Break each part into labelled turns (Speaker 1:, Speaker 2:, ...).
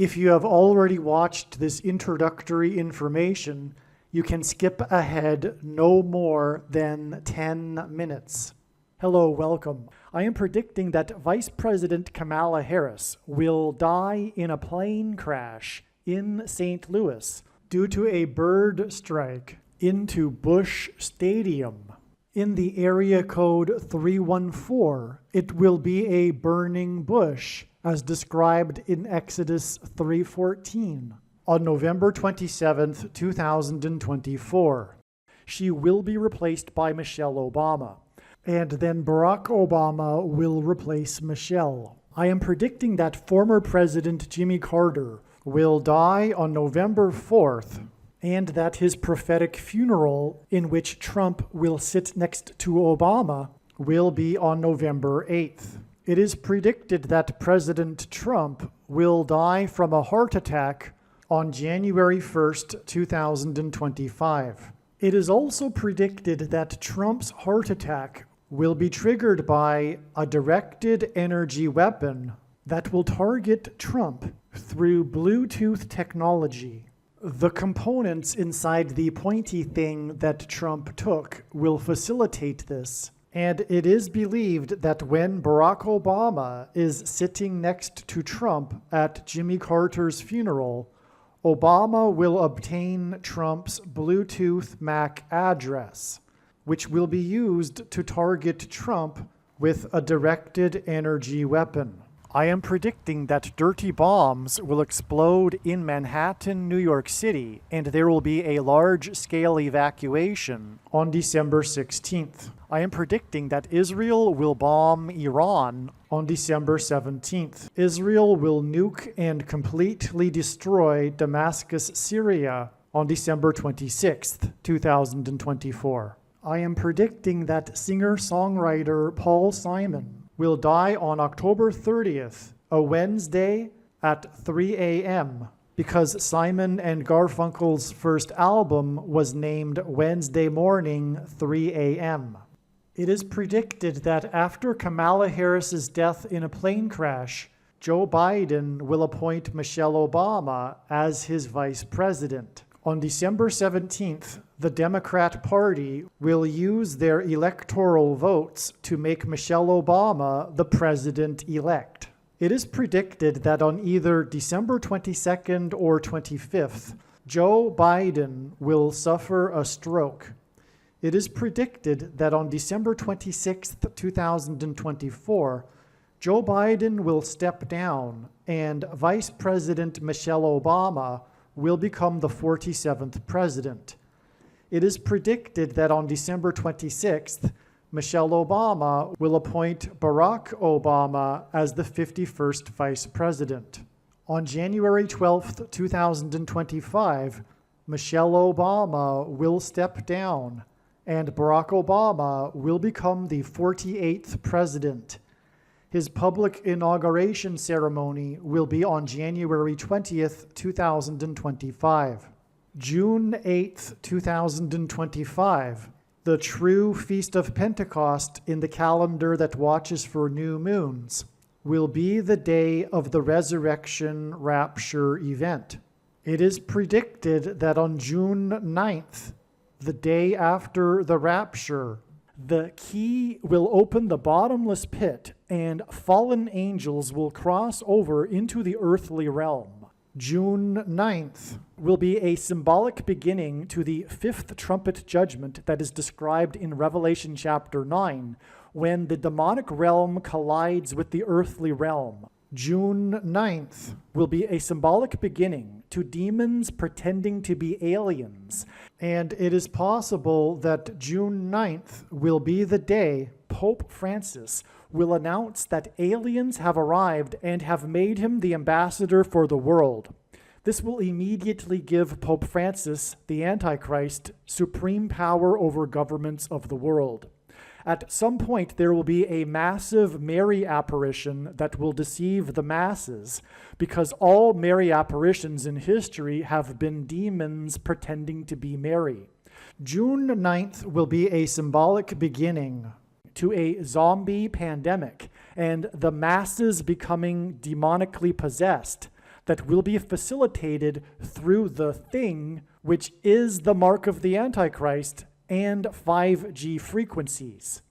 Speaker 1: If you have already watched this introductory information, you can skip ahead no more than 10 minutes. Hello, welcome. I am predicting that Vice President Kamala Harris will die in a plane crash in St. Louis due to a bird strike into Busch Stadium. In the area code 314, it will be a burning bush, as described in Exodus 3:14, on November 27th, 2024. She will be replaced by Michelle Obama, and then Barack Obama will replace Michelle. I am predicting that former President Jimmy Carter will die on November 4th, and that his prophetic funeral, in which Trump will sit next to Obama, will be on November 8th. It is predicted that President Trump will die from a heart attack on January 1st, 2025. It is also predicted that Trump's heart attack will be triggered by a directed energy weapon that will target Trump through Bluetooth technology. The components inside the pointy thing that Trump took will facilitate this. And it is believed that when Barack Obama is sitting next to Trump at Jimmy Carter's funeral, Obama will obtain Trump's Bluetooth MAC address, which will be used to target Trump with a directed energy weapon. I am predicting that dirty bombs will explode in Manhattan, New York City, and there will be a large-scale evacuation on December 16th. I am predicting that Israel will bomb Iran on December 17th. Israel will nuke and completely destroy Damascus, Syria on December 26th, 2024. I am predicting that singer-songwriter Paul Simon will die on October 30th, a Wednesday at 3 a.m., because Simon and Garfunkel's first album was named Wednesday Morning, 3 a.m. It is predicted that after Kamala Harris's death in a plane crash, Joe Biden will appoint Michelle Obama as his vice president. On December 17th, the Democrat Party will use their electoral votes to make Michelle Obama the president-elect. It is predicted that on either December 22nd or 25th, Joe Biden will suffer a stroke. It is predicted that on December 26th, 2024, Joe Biden will step down and Vice President Michelle Obama will become the 47th president. It is predicted that on December 26th, Michelle Obama will appoint Barack Obama as the 51st vice president. On January 12th, 2025, Michelle Obama will step down and Barack Obama will become the 48th president. His public inauguration ceremony will be on January 20th, 2025. June 8th, 2025, the true Feast of Pentecost in the calendar that watches for new moons, will be the day of the resurrection rapture event. It is predicted that on June 9th, the day after the rapture, the key will open the bottomless pit and fallen angels will cross over into the earthly realm. June 9th will be a symbolic beginning to the fifth trumpet judgment that is described in Revelation chapter 9, when the demonic realm collides with the earthly realm. June 9th will be a symbolic beginning to demons pretending to be aliens, and it is possible that June 9th will be the day Pope Francis will announce that aliens have arrived and have made him the ambassador for the world. This will immediately give Pope Francis, the Antichrist, supreme power over governments of the world. At some point, there will be a massive Mary apparition that will deceive the masses, because all Mary apparitions in history have been demons pretending to be Mary. June 9th will be a symbolic beginning to a zombie pandemic and the masses becoming demonically possessed, that will be facilitated through the thing, which is the mark of the Antichrist, and 5G frequencies.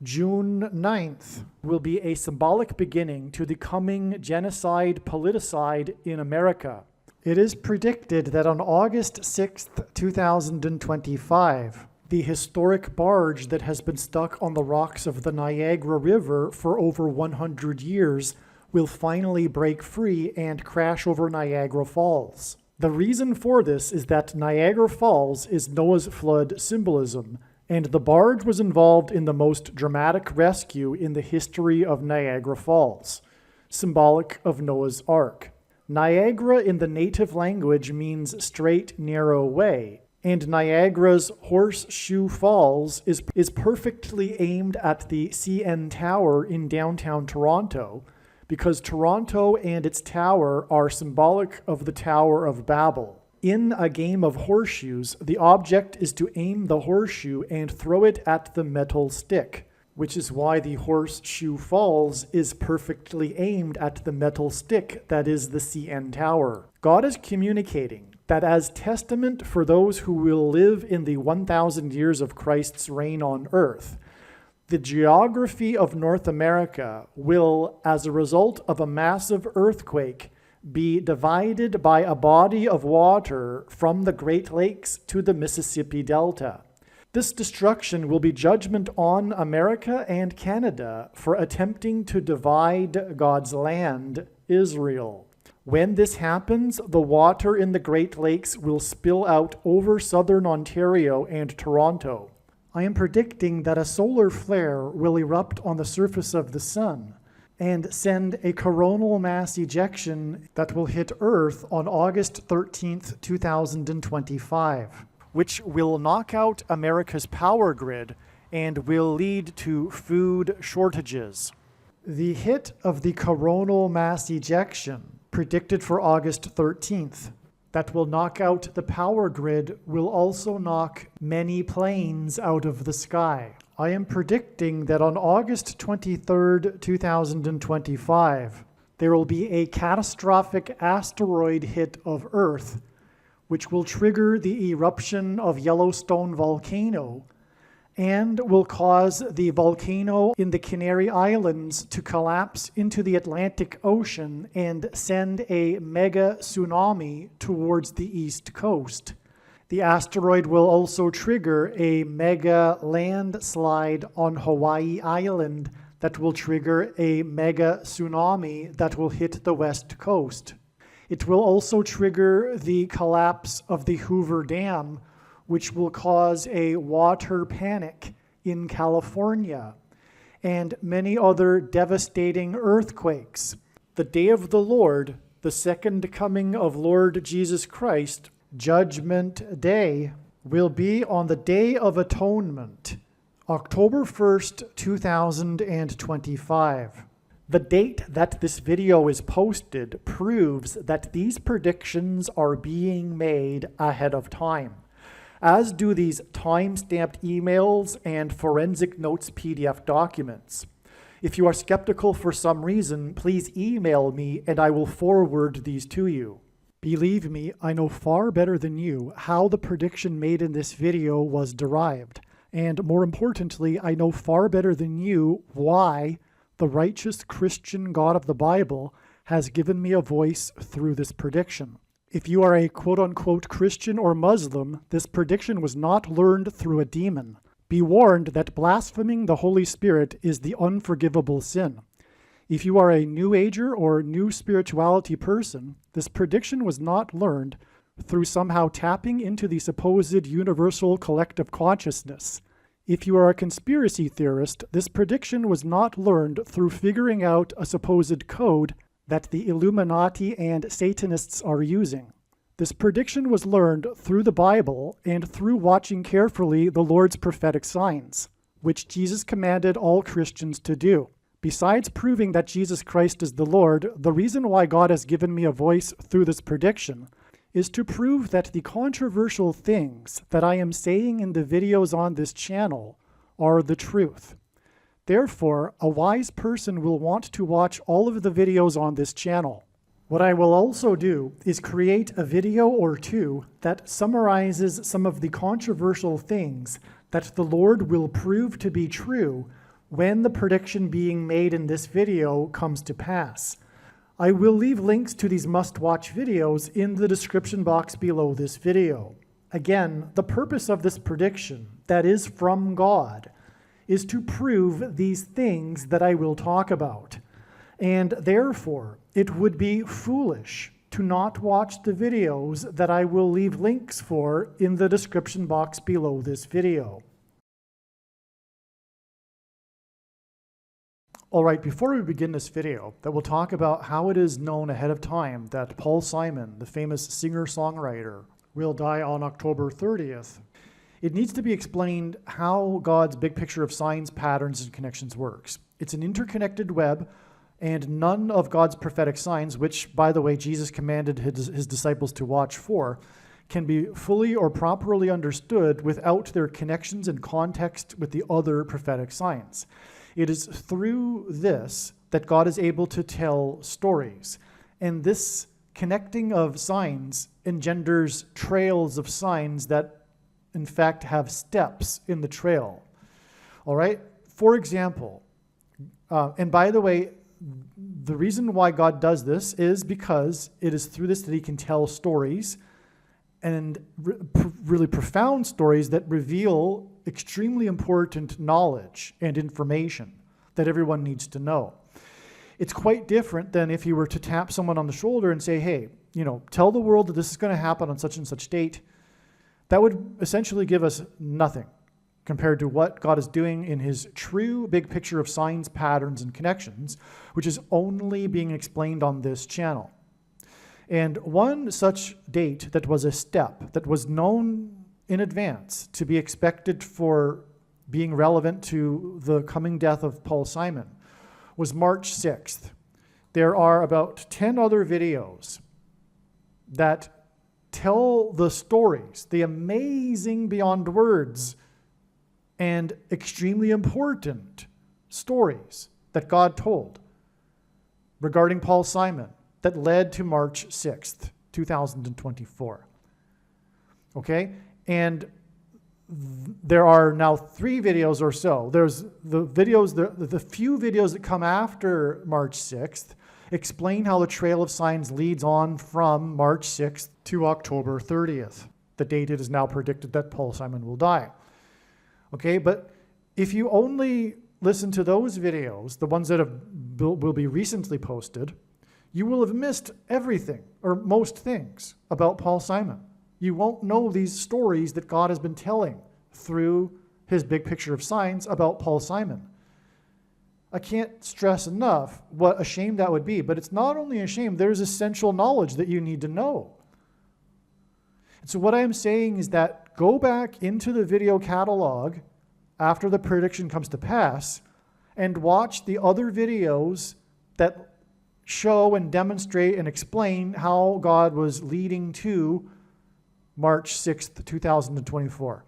Speaker 1: June 9th will be a symbolic beginning to the coming genocide politicide in America. It is predicted that on August 6th, 2025, the historic barge that has been stuck on the rocks of the Niagara River for over 100 years will finally break free and crash over Niagara Falls. The reason for this is that Niagara Falls is Noah's flood symbolism, and the barge was involved in the most dramatic rescue in the history of Niagara Falls, symbolic of Noah's Ark. Niagara in the native language means straight, narrow way, and Niagara's Horseshoe Falls is perfectly aimed at the CN Tower in downtown Toronto, because Toronto and its tower are symbolic of the Tower of Babel. In a game of horseshoes, the object is to aim the horseshoe and throw it at the metal stick, which is why the Horseshoe Falls is perfectly aimed at the metal stick that is the CN Tower. God is communicating that as testament for those who will live in the 1,000 years of Christ's reign on earth, the geography of North America will, as a result of a massive earthquake, be divided by a body of water from the Great Lakes to the Mississippi Delta. This destruction will be judgment on America and Canada for attempting to divide God's land, Israel. When this happens, the water in the Great Lakes will spill out over southern Ontario and Toronto. I am predicting that a solar flare will erupt on the surface of the sun and send a coronal mass ejection that will hit Earth on August 13th, 2025, which will knock out America's power grid and will lead to food shortages. The hit of the coronal mass ejection, predicted for August 13th, that will knock out the power grid will also knock many planes out of the sky. I am predicting that on August 23rd, 2025, there will be a catastrophic asteroid hit of Earth, which will trigger the eruption of Yellowstone volcano and will cause the volcano in the Canary Islands to collapse into the Atlantic Ocean and send a mega tsunami towards the east coast. The asteroid will also trigger a mega landslide on Hawaii Island that will trigger a mega tsunami that will hit the west coast. It will also trigger the collapse of the Hoover Dam, which will cause a water panic in California, and many other devastating earthquakes. The day of the Lord, the second coming of Lord Jesus Christ, Judgment Day, will be on the Day of Atonement, October 1st, 2025. The date that this video is posted proves that these predictions are being made ahead of time, as do these time-stamped emails and forensic notes PDF documents. If you are skeptical for some reason, please email me and I will forward these to you. Believe me, I know far better than you how the prediction made in this video was derived. And more importantly, I know far better than you why the righteous Christian God of the Bible has given me a voice through this prediction. If you are a quote-unquote Christian or Muslim, this prediction was not learned through a demon. Be warned that blaspheming the Holy Spirit is the unforgivable sin. If you are a New Ager or New Spirituality person, this prediction was not learned through somehow tapping into the supposed universal collective consciousness. If you are a conspiracy theorist, this prediction was not learned through figuring out a supposed code that the Illuminati and Satanists are using. This prediction was learned through the Bible and through watching carefully the Lord's prophetic signs, which Jesus commanded all Christians to do. Besides proving that Jesus Christ is the Lord, the reason why God has given me a voice through this prediction is to prove that the controversial things that I am saying in the videos on this channel are the truth. Therefore, a wise person will want to watch all of the videos on this channel. What I will also do is create a video or two that summarizes some of the controversial things that the Lord will prove to be true when the prediction being made in this video comes to pass. I will leave links to these must-watch videos in the description box below this video. Again, the purpose of this prediction, that is from God, is to prove these things that I will talk about. And therefore, it would be foolish to not watch the videos that I will leave links for in the description box below this video. All right, before we begin this video, that we'll talk about how it is known ahead of time that Paul Simon, the famous singer-songwriter, will die on October 30th. It needs to be explained how God's big picture of signs, patterns, and connections works. It's an interconnected web, and none of God's prophetic signs, which, by the way, Jesus commanded his disciples to watch for, can be fully or properly understood without their connections and context with the other prophetic signs. It is through this that God is able to tell stories. And this connecting of signs engenders trails of signs that, in fact, have steps in the trail. All right? For example, and by the way, the reason why God does this is because it is through this that he can tell stories, and really profound stories that reveal extremely important knowledge and information that everyone needs to know. It's quite different than if you were to tap someone on the shoulder and say, hey, tell the world that this is going to happen on such and such date. That would essentially give us nothing compared to what God is doing in his true big picture of signs, patterns, and connections, which is only being explained on this channel. And one such date that was a step that was known in advance to be expected for being relevant to the coming death of Paul Simon was March 6th. There are about 10 other videos that tell the stories, the amazing beyond words and extremely important stories that God told regarding Paul Simon that led to March 6th, 2024. Okay? And there are now 3 videos or so. There's the videos, the few videos that come after March 6th explain how the trail of signs leads on from March 6th to October 30th, the date it is now predicted that Paul Simon will die. Okay, but if you only listen to those videos, the ones that will be recently posted, you will have missed everything, or most things, about Paul Simon. You won't know these stories that God has been telling through his big picture of signs about Paul Simon. I can't stress enough what a shame that would be, but it's not only a shame, there's essential knowledge that you need to know. And so what I'm saying is that go back into the video catalog after the prediction comes to pass and watch the other videos that show and demonstrate and explain how God was leading to March 6th, 2024.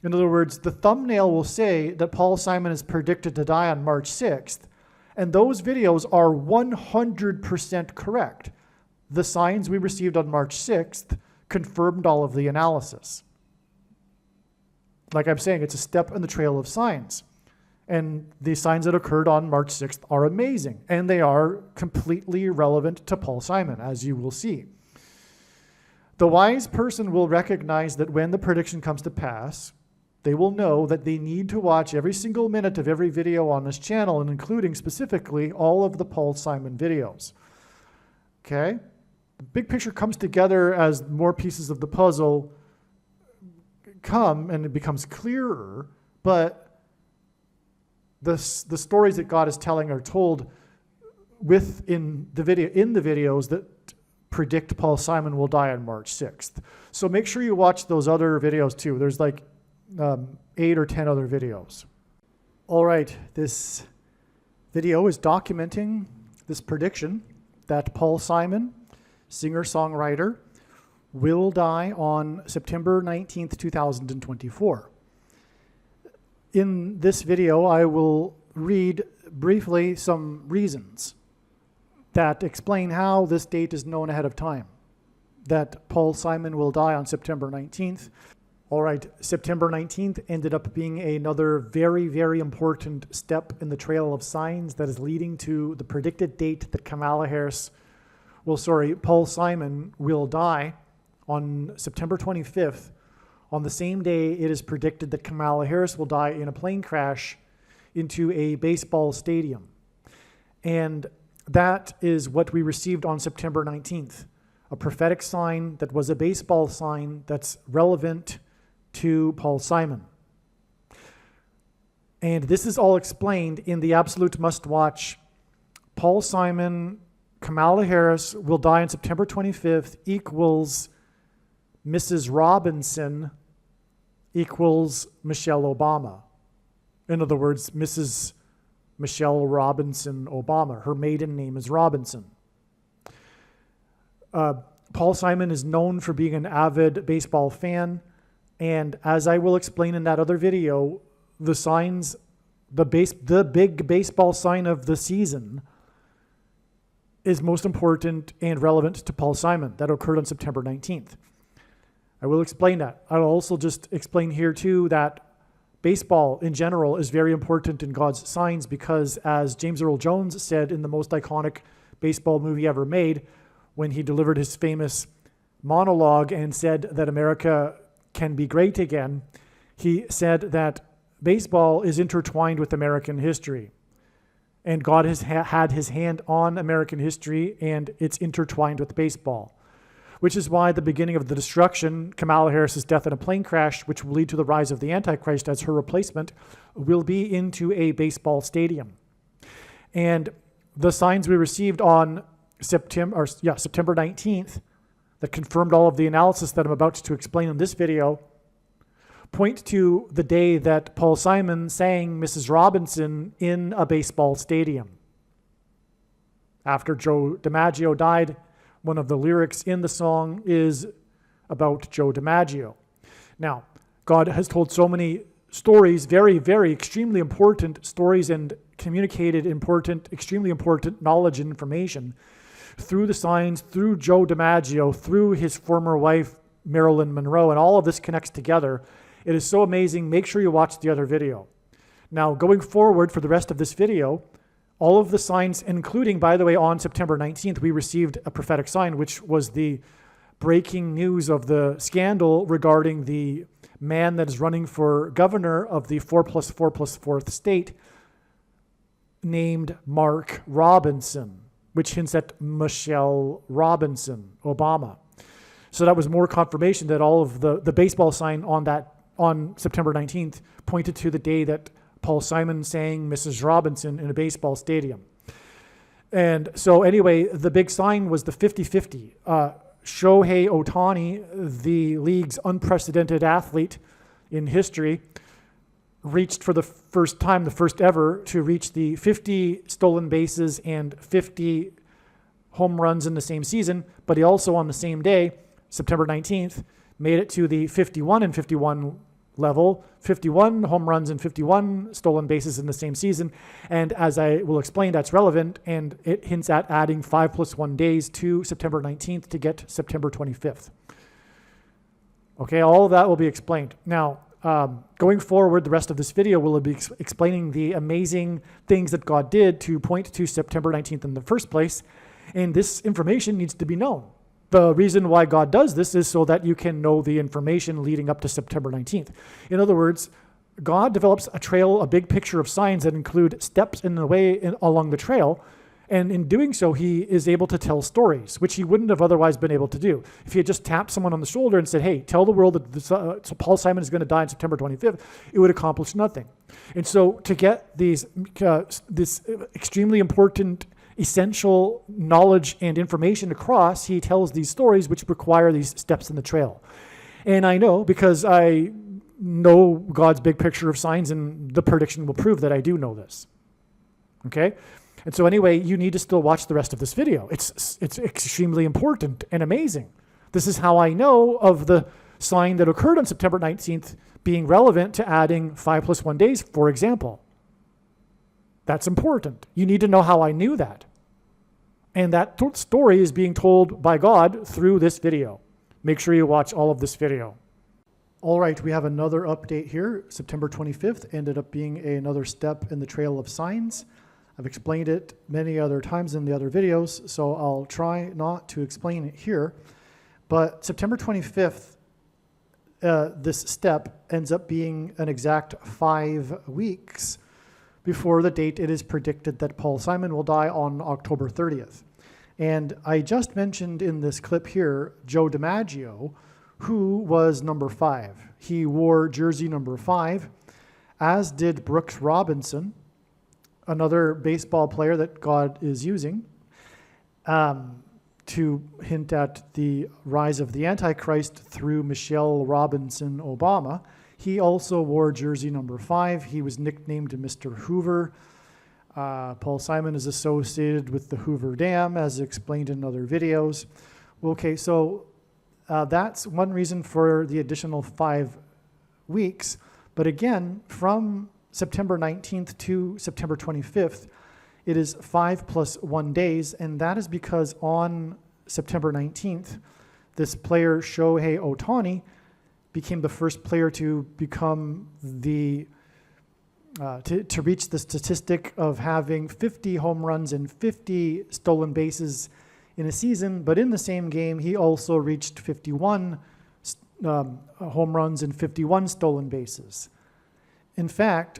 Speaker 1: In other words, the thumbnail will say that Paul Simon is predicted to die on March 6th, and those videos are 100% correct. The signs we received on March 6th confirmed all of the analysis. Like I'm saying, it's a step in the trail of signs. And the signs that occurred on March 6th are amazing, and they are completely relevant to Paul Simon, as you will see. The wise person will recognize that when the prediction comes to pass, they will know that they need to watch every single minute of every video on this channel, and including specifically all of the Paul Simon videos. Okay? The big picture comes together as more pieces of the puzzle come, and it becomes clearer, but the stories that God is telling are told in the videos that predict Paul Simon will die on March 6th. So make sure you watch those other videos too. There's like 8 or 10 other videos. All right, this video is documenting this prediction that Paul Simon, singer-songwriter, will die on September 19th, 2024. In this video, I will read briefly some reasons that explain how this date is known ahead of time, that Paul Simon will die on September 19th. All right, September 19th ended up being another very, very important step in the trail of signs that is leading to the predicted date that Paul Simon will die on September 25th. On the same day, it is predicted that Kamala Harris will die in a plane crash into a baseball stadium. And that is what we received on September 19th, a prophetic sign that was a baseball sign that's relevant to Paul Simon. And this is all explained in the absolute must-watch. Paul Simon, Kamala Harris will die on September 25th equals Mrs. Robinson equals Michelle Obama. In other words, Mrs. Michelle Robinson Obama. Her maiden name is Robinson. Paul Simon is known for being an avid baseball fan. And as I will explain in that other video, the big baseball sign of the season is most important and relevant to Paul Simon. That occurred on September 19th. I will explain that. I'll also just explain here too that baseball in general is very important in God's signs because, as James Earl Jones said in the most iconic baseball movie ever made, when he delivered his famous monologue and said that America can be great again, he said that baseball is intertwined with American history. And God has had his hand on American history, and it's intertwined with baseball. Which is why the beginning of the destruction, Kamala Harris's death in a plane crash, which will lead to the rise of the Antichrist as her replacement, will be into a baseball stadium. And the signs we received on September 19th that confirmed all of the analysis that I'm about to explain in this video point to the day that Paul Simon sang Mrs. Robinson in a baseball stadium. After Joe DiMaggio died, one of the lyrics in the song is about Joe DiMaggio. Now, God has told so many stories, very, very extremely important stories, and communicated extremely important knowledge and information through the signs, through Joe DiMaggio, through his former wife, Marilyn Monroe, and all of this connects together. It is so amazing. Make sure you watch the other video. Now, going forward for the rest of this video, all of the signs, including, by the way, on September 19th, we received a prophetic sign, which was the breaking news of the scandal regarding the man that is running for governor of the 4+4+4th state, named Mark Robinson, which hints at Michelle Robinson Obama. So that was more confirmation that all of the baseball sign on September 19th pointed to the day that Paul Simon sang Mrs. Robinson in a baseball stadium. And so anyway, the big sign was the 50-50. Shohei Ohtani, the league's unprecedented athlete in history, reached for the first time, the first ever, to reach the 50 stolen bases and 50 home runs in the same season. But he also, on the same day, September 19th, made it to the 51 and 51 level, 51 home runs and 51 stolen bases in the same season. And as I will explain, that's relevant, and it hints at adding 5+1 days to September 19th to get September 25th. Okay, all of that will be explained. Now, going forward, the rest of this video will be explaining the amazing things that God did to point to September 19th in the first place, and this information needs to be known. The reason why God does this is so that you can know the information leading up to September 19th. In other words, God develops a big picture of signs that include steps in the way along the trail. And in doing so, he is able to tell stories, which he wouldn't have otherwise been able to do. If he had just tapped someone on the shoulder and said, hey, tell the world that Paul Simon is going to die on September 25th, it would accomplish nothing. And so to get this extremely important essential knowledge and information across, he tells these stories which require these steps in the trail. And I know, because I know God's big picture of signs, and the prediction will prove that I do know this. Okay? And so anyway, you need to still watch the rest of this video. It's extremely important and amazing. This is how I know of the sign that occurred on September 19th being relevant to adding 5+1 days, for example. That's important. You need to know how I knew that. And that story is being told by God through this video. Make sure you watch all of this video. All right, we have another update here. September 25th ended up being another step in the trail of signs. I've explained it many other times in the other videos, so I'll try not to explain it here. But September 25th, this step ends up being an exact 5 weeks before the date it is predicted that Paul Simon will die on October 30th. And I just mentioned in this clip here, Joe DiMaggio, who was number 5. He wore jersey number 5, as did Brooks Robinson, another baseball player that God is using to hint at the rise of the Antichrist through Michelle Robinson Obama. He also wore jersey number 5. He was nicknamed Mr. Hoover. Paul Simon is associated with the Hoover Dam, as explained in other videos. Okay, so that's one reason for the additional 5 weeks. But again, from September 19th to September 25th, it is 5 + 1 days, and that is because on September 19th, this player, Shohei Ohtani, became the first player to become to reach the statistic of having 50 home runs and 50 stolen bases in a season. But in the same game, he also reached 51 home runs and 51 stolen bases. In fact,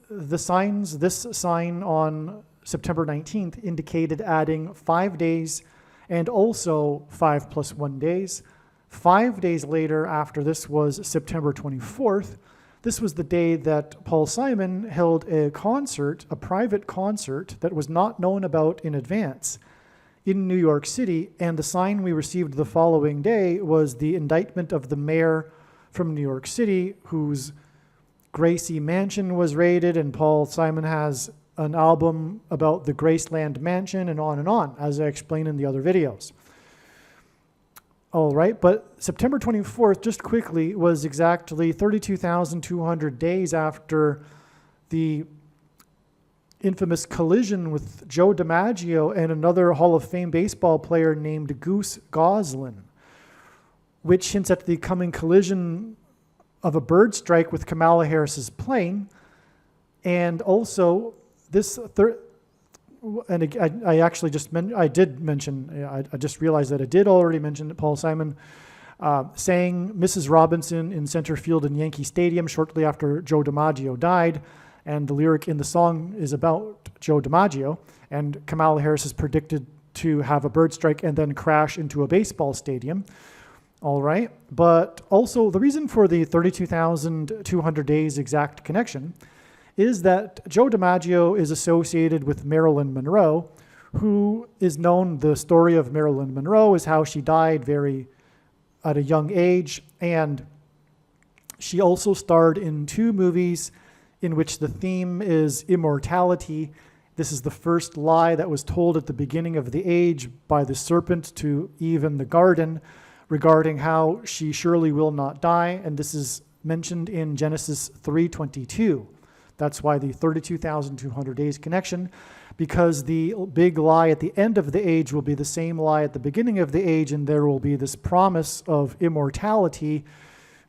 Speaker 1: this sign on September 19th indicated adding 5 days and also 5 + 1 days. 5 days later, after this was September 24th, this was the day that Paul Simon held a concert, a private concert that was not known about in advance in New York City. And the sign we received the following day was the indictment of the mayor from New York City, whose Gracie Mansion was raided, and Paul Simon has an album about the Graceland Mansion, and on, as I explained in the other videos. All right, but September 24th, just quickly, was exactly 32,200 days after the infamous collision with Joe DiMaggio and another Hall of Fame baseball player named Goose Goslin, which hints at the coming collision of a bird strike with Kamala Harris's plane. And also, I did mention, I just realized that I did already mention that Paul Simon sang Mrs. Robinson in center field in Yankee Stadium shortly after Joe DiMaggio died. And the lyric in the song is about Joe DiMaggio. And Kamala Harris is predicted to have a bird strike and then crash into a baseball stadium. All right. But also, the reason for the 32,200 days exact connection is that Joe DiMaggio is associated with Marilyn Monroe, who is known. The story of Marilyn Monroe is how she died at a young age, and she also starred in 2 movies in which the theme is immortality. This is the first lie that was told at the beginning of the age by the serpent to Eve in the garden regarding how she surely will not die, and this is mentioned in Genesis 3:22. That's why the 32,200 days connection, because the big lie at the end of the age will be the same lie at the beginning of the age, and there will be this promise of immortality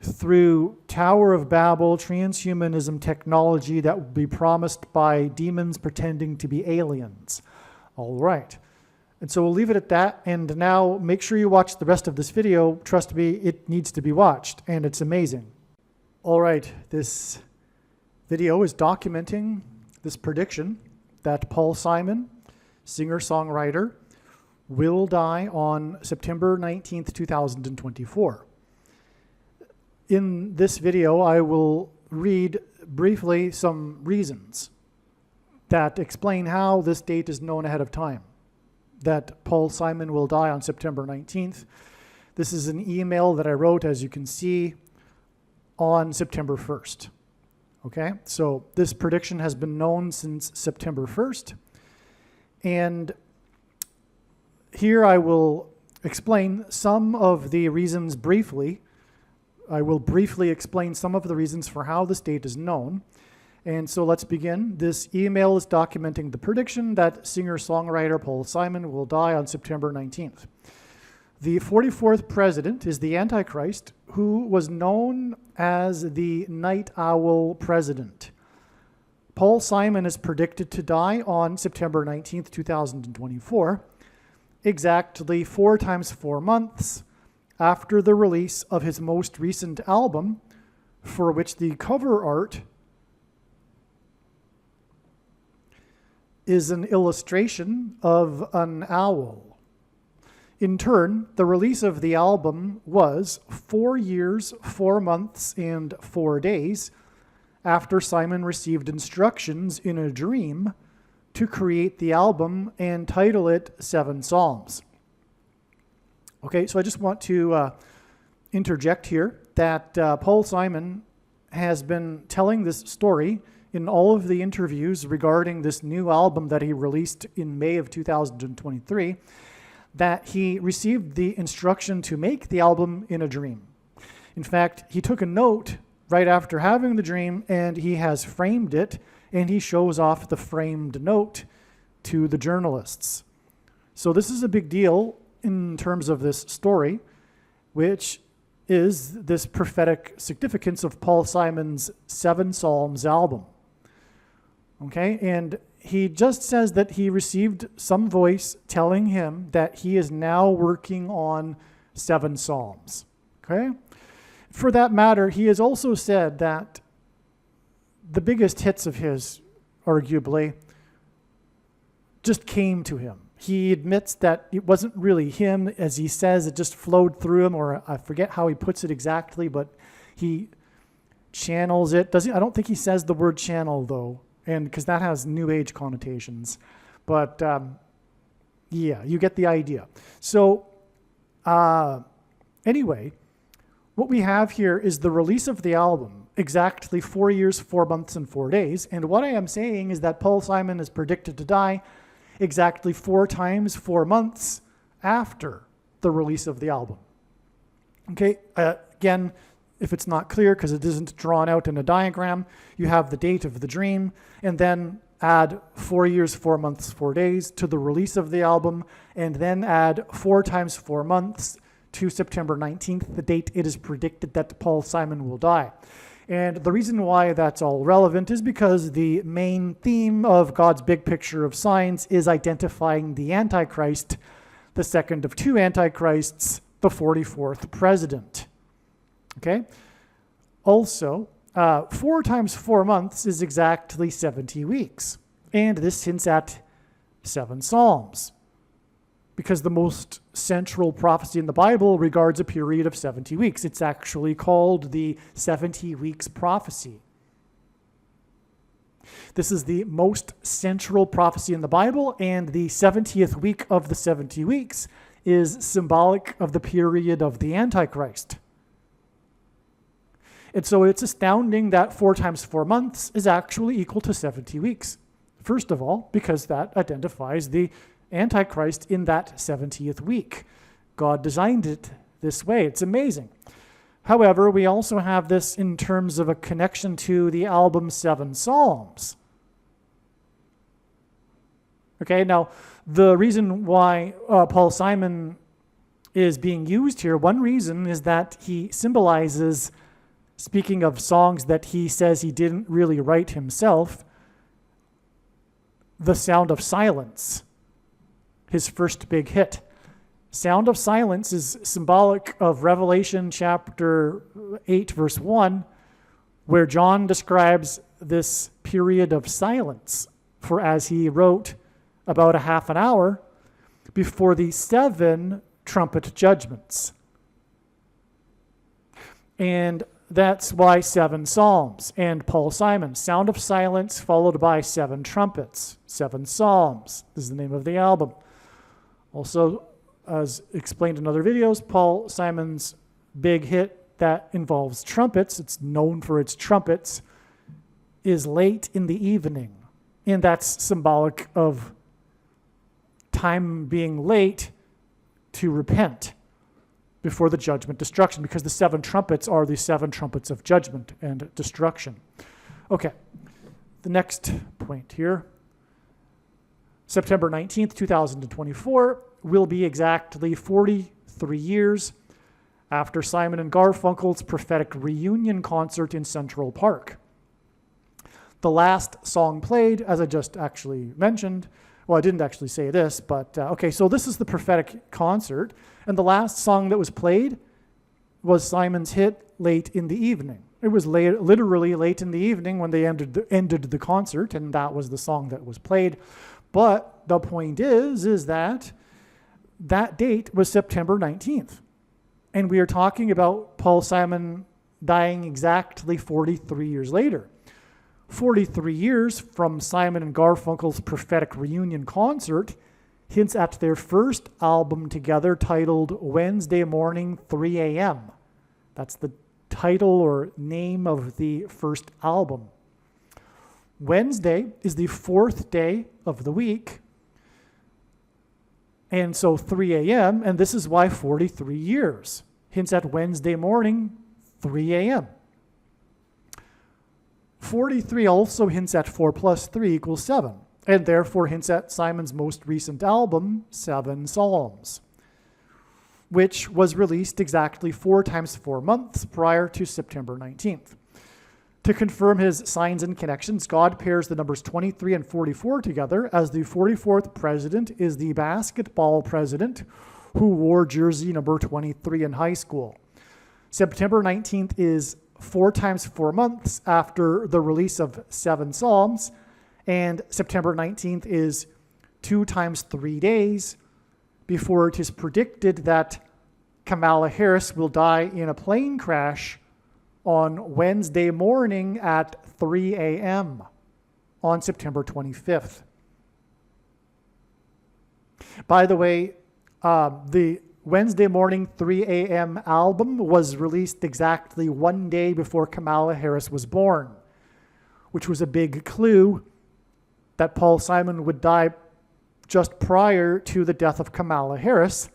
Speaker 1: through Tower of Babel transhumanism technology that will be promised by demons pretending to be aliens. All right. And so we'll leave it at that. And now make sure you watch the rest of this video. Trust me, it needs to be watched, and it's amazing. All right. This video is documenting this prediction that Paul Simon, singer-songwriter, will die on September 19th, 2024. In this video, I will read briefly some reasons that explain how this date is known ahead of time, that Paul Simon will die on September 19th. This is an email that I wrote, as you can see, on September 1st. Okay, so this prediction has been known since September 1st. And here I will explain some of the reasons briefly. I will briefly explain some of the reasons for how this date is known. And so let's begin. This email is documenting the prediction that singer-songwriter Paul Simon will die on September 19th. The 44th president is the Antichrist, who was known as the Night Owl President. Paul Simon is predicted to die on September 19th, 2024, exactly 4 times 4 months after the release of his most recent album, for which the cover art is an illustration of an owl. In turn, the release of the album was 4 years, 4 months, and 4 days after Simon received instructions in a dream to create the album and title it 7 Psalms. Okay, so I just want to interject here that Paul Simon has been telling this story in all of the interviews regarding this new album that he released in May of 2023, that he received the instruction to make the album in a dream. In fact, he took a note right after having the dream, and he has framed it, and he shows off the framed note to the journalists. So this is a big deal in terms of this story, which is this prophetic significance of Paul Simon's 7 Psalms album. Okay, and he just says that he received some voice telling him that he is now working on 7 Psalms. Okay? For that matter, he has also said that the biggest hits of his, arguably, just came to him. He admits that it wasn't really him, as he says, it just flowed through him, or I forget how he puts it exactly, but he channels it. I don't think he says the word channel, though, and because that has New Age connotations. But yeah, you get the idea. So anyway, what we have here is the release of the album, exactly 4 years, 4 months, and 4 days. And what I am saying is that Paul Simon is predicted to die exactly 4 times 4 months after the release of the album. Okay, again, if it's not clear because it isn't drawn out in a diagram, you have the date of the dream, and then add 4 years, 4 months, 4 days to the release of the album, and then add 4 times 4 months to September 19th, the date it is predicted that Paul Simon will die. And the reason why that's all relevant is because the main theme of God's big picture of signs is identifying the Antichrist, the second of 2 Antichrists, the 44th president. Okay? Also, 4 times 4 months is exactly 70 weeks. And this hints at 7 Psalms, because the most central prophecy in the Bible regards a period of 70 weeks. It's actually called the 70 weeks prophecy. This is the most central prophecy in the Bible, and the 70th week of the 70 weeks is symbolic of the period of the Antichrist. And so it's astounding that 4 times 4 months is actually equal to 70 weeks. First of all, because that identifies the Antichrist in that 70th week. God designed it this way. It's amazing. However, we also have this in terms of a connection to the album 7 Psalms. Okay, now the reason why Paul Simon is being used here, one reason is that he symbolizes, speaking of songs that he says he didn't really write himself, The Sound of Silence, his first big hit. Sound of Silence is symbolic of Revelation chapter 8, verse 1, where John describes this period of silence, for as he wrote, about a half an hour before the 7 trumpet judgments. And that's why 7 Psalms. And Paul Simon, Sound of Silence followed by 7 trumpets, 7 Psalms. This is the name of the album. Also, as explained in other videos, Paul Simon's big hit that involves trumpets, it's known for its trumpets, is Late in the Evening. And that's symbolic of time being late to repent before the judgment destruction, because the 7 trumpets are the 7 trumpets of judgment and destruction. Okay, The next point here, September 19th, 2024, will be exactly 43 years after Simon and Garfunkel's prophetic reunion concert in Central Park. The last song played, as I just actually mentioned, well, I didn't actually say this, but okay, so this is the prophetic concert, and the last song that was played was Simon's hit, Late in the Evening. It was literally late in the evening when they ended the concert, and that was the song that was played. But the point is that date was September 19th. And we are talking about Paul Simon dying exactly 43 years later. 43 years from Simon and Garfunkel's prophetic reunion concert hints at their first album together titled Wednesday Morning 3 a.m. That's the title or name of the first album. Wednesday is the fourth day of the week, and so 3 a.m., and this is why 43 years hints at Wednesday morning, 3 a.m. 43 also hints at 4 plus 3 equals 7, and therefore hints at Simon's most recent album, 7 Psalms, which was released exactly 4 times 4 months prior to September 19th. To confirm his signs and connections, God pairs the numbers 23 and 44 together, as the 44th president is the basketball president who wore jersey number 23 in high school. September 19th is 4 times 4 months after the release of 7 Psalms, and September 19th is 2 times 3 days before it is predicted that Kamala Harris will die in a plane crash on Wednesday morning at 3 a.m. on September 25th. By the way, the Wednesday morning 3 a.m. album was released exactly 1 day before Kamala Harris was born, which was a big clue that Paul Simon would die just prior to the death of Kamala Harris,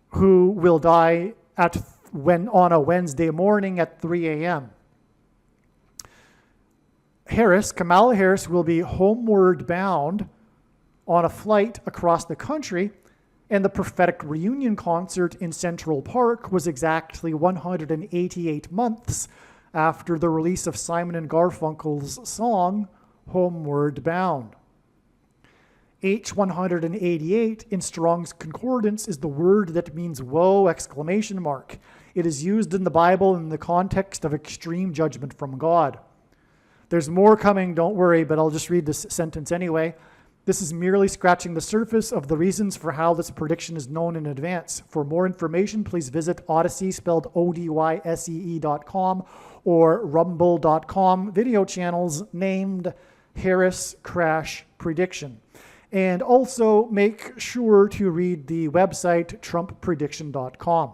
Speaker 1: who will die on a Wednesday morning at 3 a.m. Kamala Harris will be homeward bound on a flight across the country, and the prophetic reunion concert in Central Park was exactly 188 months after the release of Simon and Garfunkel's song, Homeward Bound. H188 in Strong's Concordance is the word that means woe! Exclamation mark. It is used in the Bible in the context of extreme judgment from God. There's more coming, don't worry, but I'll just read this sentence anyway. This is merely scratching the surface of the reasons for how this prediction is known in advance. For more information, please visit Odyssey, spelled ODYSEE.com, or Rumble.com video channels named Harris Crash Prediction. And also make sure to read the website TrumpPrediction.com.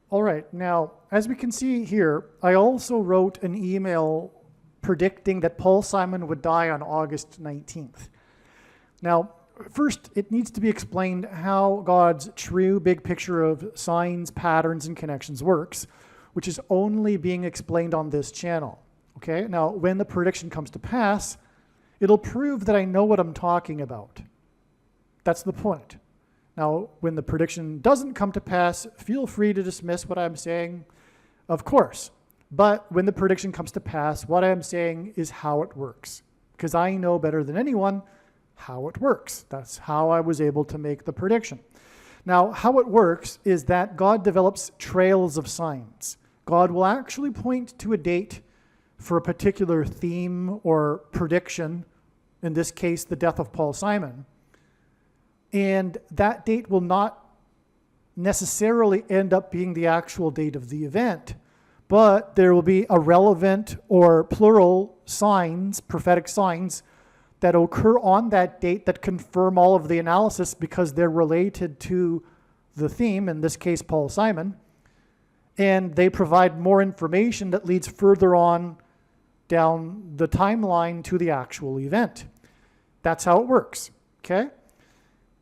Speaker 1: All right, now, as we can see here, I also wrote an email predicting that Paul Simon would die on August 19th. Now, first, it needs to be explained how God's true big picture of signs, patterns, and connections works, which is only being explained on this channel. Okay, now, when the prediction comes to pass, it'll prove that I know what I'm talking about. That's the point. Now, when the prediction doesn't come to pass, feel free to dismiss what I'm saying, of course. But when the prediction comes to pass, what I'm saying is how it works, because I know better than anyone how it works. That's how I was able to make the prediction. Now, how it works is that God develops trails of signs. God will actually point to a date for a particular theme or prediction, in this case, the death of Paul Simon. And that date will not necessarily end up being the actual date of the event, but there will be a relevant or plural signs, prophetic signs, that occur on that date that confirm all of the analysis because they're related to the theme, in this case, Paul Simon. And they provide more information that leads further on down the timeline to the actual event. That's how it works, okay?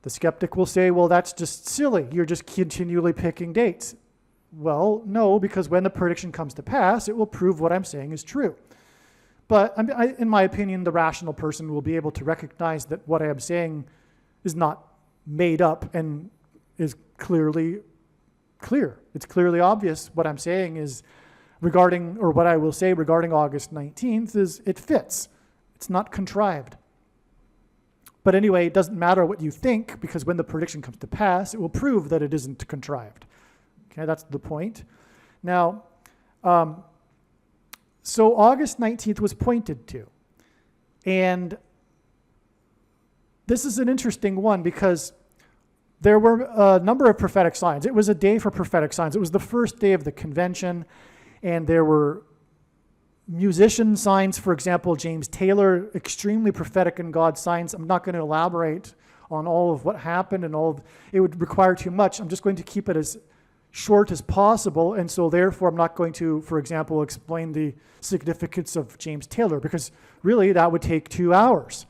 Speaker 1: The skeptic will say, well, that's just silly. You're just continually picking dates. Well, no, because when the prediction comes to pass, it will prove what I'm saying is true. But in my opinion, the rational person will be able to recognize that what I am saying is not made up and is clearly clear. It's clearly obvious. What I'm saying is regarding, or what I will say regarding August 19th is it fits. It's not contrived. But anyway, it doesn't matter what you think, because when the prediction comes to pass, it will prove that it isn't contrived. Okay, that's the point. Now, so August 19th was pointed to. And this is an interesting one because there were a number of prophetic signs. It was a day for prophetic signs. It was the first day of the convention, and there were musician signs. For example, James Taylor, extremely prophetic in God's signs. I'm not going to elaborate on all of what happened and it would require too much. I'm just going to keep it as short as possible, and so therefore I'm not going to, for example, explain the significance of James Taylor, because really that would take 2 hours.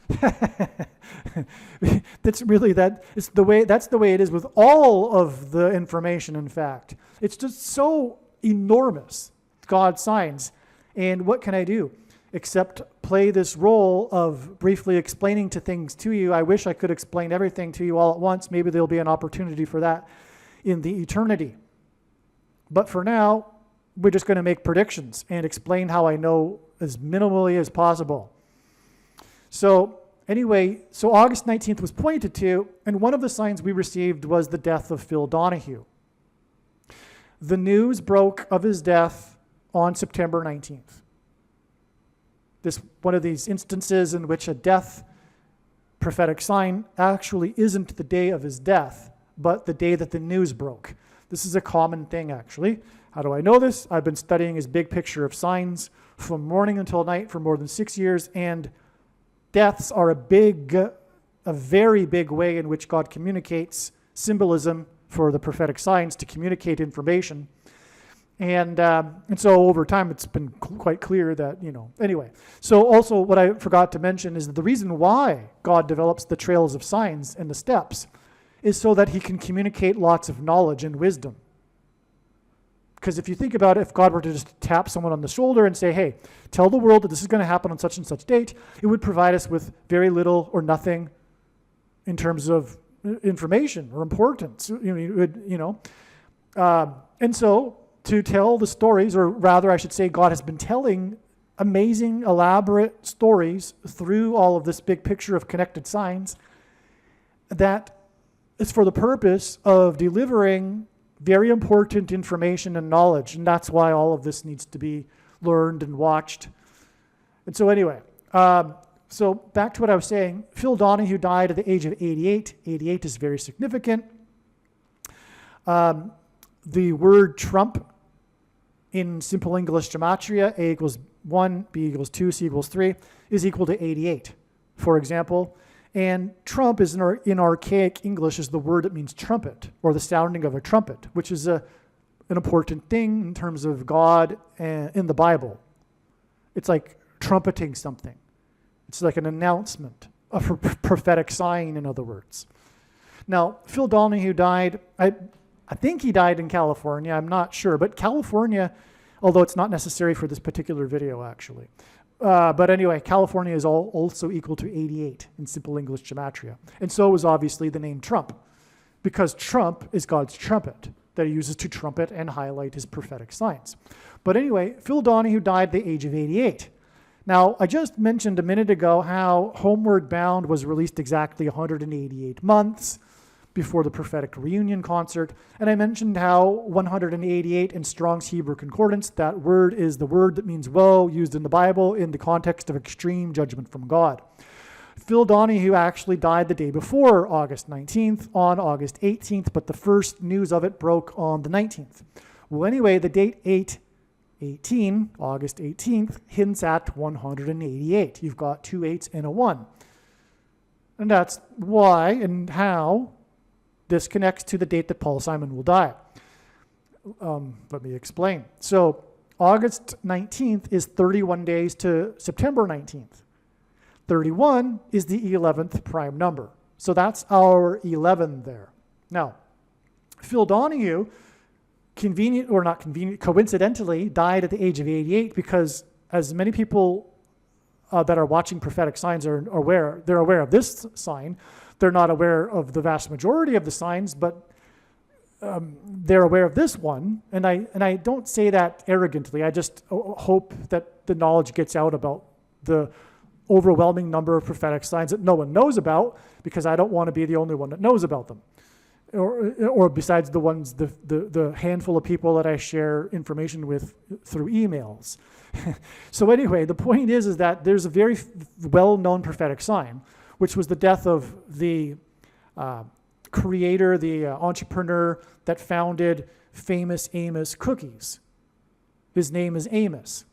Speaker 1: That's the way it is with all of the information, in fact. It's just so enormous, God's signs. And what can I do except play this role of briefly explaining things to you? I wish I could explain everything to you all at once. Maybe there'll be an opportunity for that in the eternity. But for now, we're just going to make predictions and explain how I know as minimally as possible. So anyway, so August 19th was pointed to, and one of the signs we received was the death of Phil Donahue. The news broke of his death on September 19th. This one of these instances in which a death prophetic sign actually isn't the day of his death, but the day that the news broke. This is a common thing, actually. How do I know this? I've been studying his big picture of signs from morning until night for more than 6 years, and deaths are a very big way in which God communicates symbolism for the prophetic signs to communicate information. And so over time, it's been quite clear that, anyway. So also what I forgot to mention is that the reason why God develops the trails of signs and the steps is so that he can communicate lots of knowledge and wisdom. Because if you think about it, if God were to just tap someone on the shoulder and say, hey, tell the world that this is going to happen on such and such date, it would provide us with very little or nothing in terms of information or importance. And so to tell the stories, or rather I should say God has been telling amazing, elaborate stories through all of this big picture of connected signs that is for the purpose of delivering very important information and knowledge, and that's why all of this needs to be learned and watched. And so anyway, so back to what I was saying, Phil Donahue died at the age of 88. 88 is very significant. The word trump in simple English gematria, A equals 1, B equals 2, C equals 3, is equal to 88, for example. And trump is in archaic English is the word that means trumpet, or the sounding of a trumpet, which is an important thing in terms of God in the Bible. It's like trumpeting something. It's like an announcement, a prophetic sign, in other words. Now, Phil Donahue died, I think he died in California, I'm not sure, but California, although it's not necessary for this particular video actually, but anyway, California is also equal to 88 in simple English gematria. And so is obviously the name Trump, because Trump is God's trumpet that he uses to trumpet and highlight his prophetic signs. But anyway, Phil Donahue died at the age of 88. Now, I just mentioned a minute ago how Homeward Bound was released exactly 188 months before the prophetic reunion concert. And I mentioned how 188 in Strong's Hebrew Concordance, that word is the word that means woe, used in the Bible in the context of extreme judgment from God. Phil Donahue actually died the day before August 19th, on August 18th, but the first news of it broke on the 19th. Well, anyway, the date 8/18, August 18th, hints at 188. You've got 2 8s and a 1. And that's why and how this connects to the date that Paul Simon will die. Let me explain. So August 19th is 31 days to September 19th. 31 is the 11th prime number. So that's our 11 there. Now, Phil Donahue, coincidentally died at the age of 88 because, as many people that are watching prophetic signs are aware. They're aware of this sign. They're not aware of the vast majority of the signs, but they're aware of this one. And I don't say that arrogantly. I just hope that the knowledge gets out about the overwhelming number of prophetic signs that no one knows about, because I don't want to be the only one that knows about them. Or besides the ones, the handful of people that I share information with through emails. So anyway, the point is that there's a very well-known prophetic sign, which was the death of the creator, the entrepreneur that founded famous Amos Cookies. His name is Amos.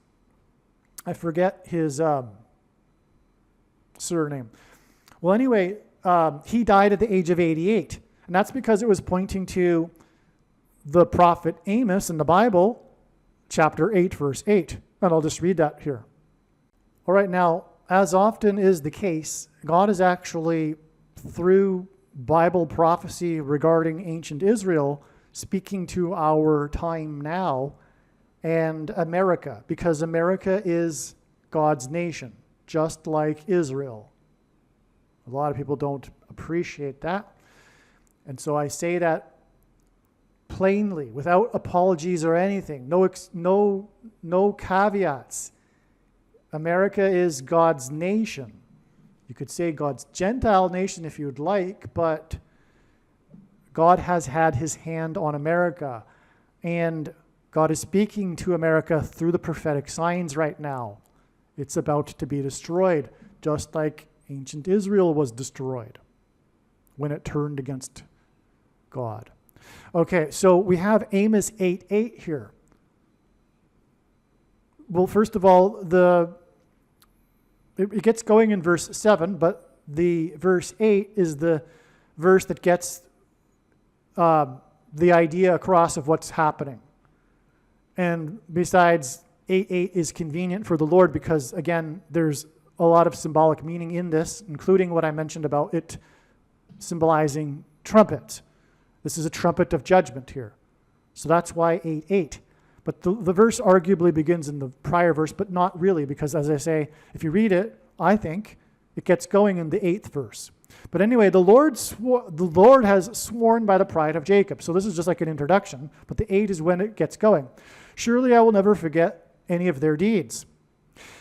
Speaker 1: I forget his surname. Well, anyway, he died at the age of 88. And that's because it was pointing to the prophet Amos in the Bible, chapter 8, verse 8. And I'll just read that here. All right, now, as often is the case, God is actually, through Bible prophecy regarding ancient Israel, speaking to our time now and America, because America is God's nation, just like Israel. A lot of people don't appreciate that. And so I say that plainly, without apologies or anything, no caveats. America is God's nation. You could say God's Gentile nation if you'd like, but God has had his hand on America. And God is speaking to America through the prophetic signs right now. It's about to be destroyed, just like ancient Israel was destroyed when it turned against God. Okay, so we have Amos 8:8 here. Well, first of all, it gets going in verse 7, but the verse 8 is the verse that gets the idea across of what's happening. And besides, 8:8 is convenient for the Lord because, again, there's a lot of symbolic meaning in this, including what I mentioned about it symbolizing trumpets. This is a trumpet of judgment here. So that's why 8:8. But the verse arguably begins in the prior verse, but not really, because as I say, if you read it, I think it gets going in the 8th verse. But anyway, the Lord has sworn by the pride of Jacob. So this is just like an introduction, but the 8 is when it gets going. Surely I will never forget any of their deeds.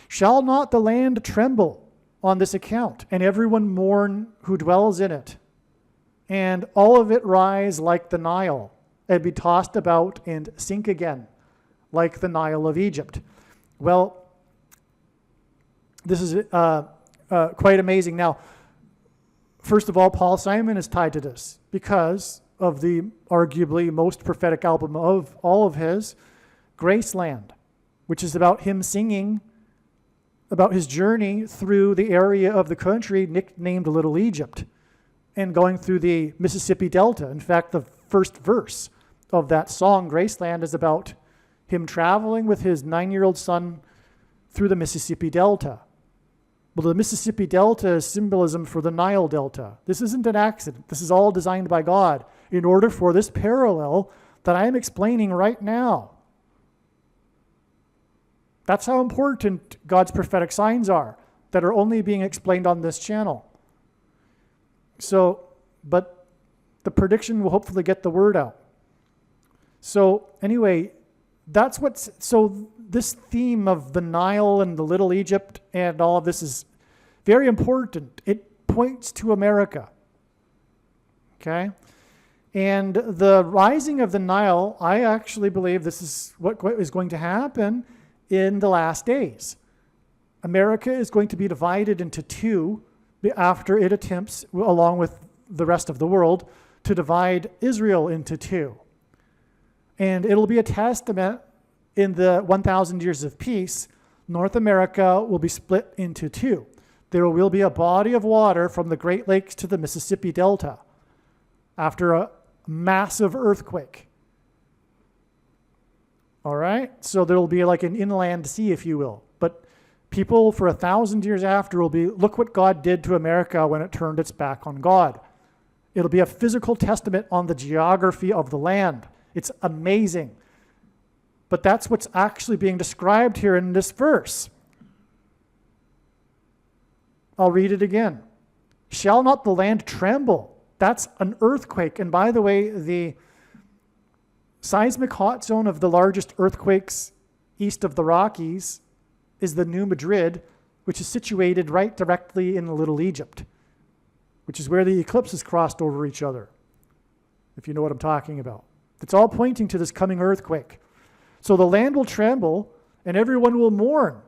Speaker 1: Shall not the land tremble on this account, and everyone mourn who dwells in it? And all of it rise like the Nile, and be tossed about and sink again, like the Nile of Egypt. Well, this is quite amazing. Now, first of all, Paul Simon is tied to this because of the arguably most prophetic album of all of his, Graceland, which is about him singing about his journey through the area of the country nicknamed Little Egypt, and going through the Mississippi Delta. In fact, the first verse of that song, Graceland, is about him traveling with his 9-year-old son through the Mississippi Delta. Well, the Mississippi Delta is symbolism for the Nile Delta. This isn't an accident. This is all designed by God in order for this parallel that I am explaining right now. That's how important God's prophetic signs are that are only being explained on this channel. So, but the prediction will hopefully get the word out. So anyway, so this theme of the Nile and the Little Egypt and all of this is very important. It points to America. Okay? And the rising of the Nile, I actually believe this is what is going to happen in the last days. America is going to be divided into two after it attempts, along with the rest of the world, to divide Israel into two. And it'll be a testament in the 1,000 years of peace. North America will be split into two. There will be a body of water from the Great Lakes to the Mississippi Delta after a massive earthquake. All right? So there will be like an inland sea, if you will. But people for 1,000 years after will be, look what God did to America when it turned its back on God. It'll be a physical testament on the geography of the land. It's amazing. But that's what's actually being described here in this verse. I'll read it again. Shall not the land tremble? That's an earthquake. And by the way, the seismic hot zone of the largest earthquakes east of the Rockies is the New Madrid, which is situated right directly in Little Egypt, which is where the eclipses crossed over each other, if you know what I'm talking about. It's all pointing to this coming earthquake. So the land will tremble and everyone will mourn.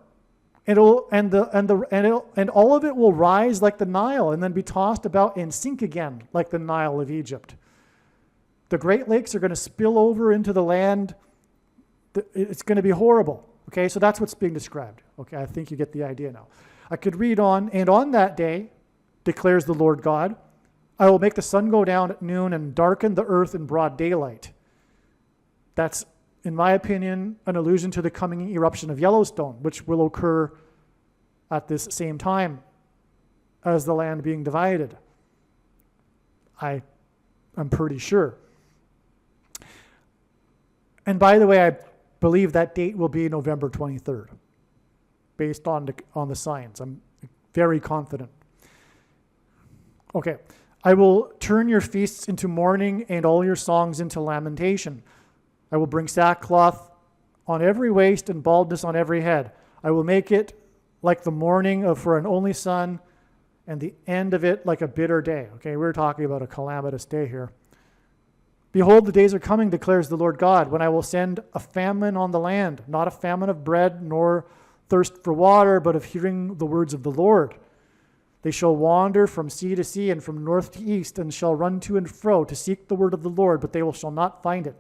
Speaker 1: And all of it will rise like the Nile and then be tossed about and sink again like the Nile of Egypt. The Great Lakes are going to spill over into the land. It's going to be horrible. Okay, so that's what's being described. Okay, I think you get the idea now. I could read on. And on that day, declares the Lord God, I will make the sun go down at noon and darken the earth in broad daylight. That's, in my opinion, an allusion to the coming eruption of Yellowstone, which will occur at this same time as the land being divided. I'm pretty sure. And by the way, I believe that date will be November 23rd, based on the signs. I'm very confident. Okay. I will turn your feasts into mourning and all your songs into lamentation. I will bring sackcloth on every waist and baldness on every head. I will make it like the mourning for an only son and the end of it like a bitter day. Okay, we're talking about a calamitous day here. Behold, the days are coming, declares the Lord God, when I will send a famine on the land, not a famine of bread nor thirst for water, but of hearing the words of the Lord. They shall wander from sea to sea and from north to east and shall run to and fro to seek the word of the Lord, but they shall not find it.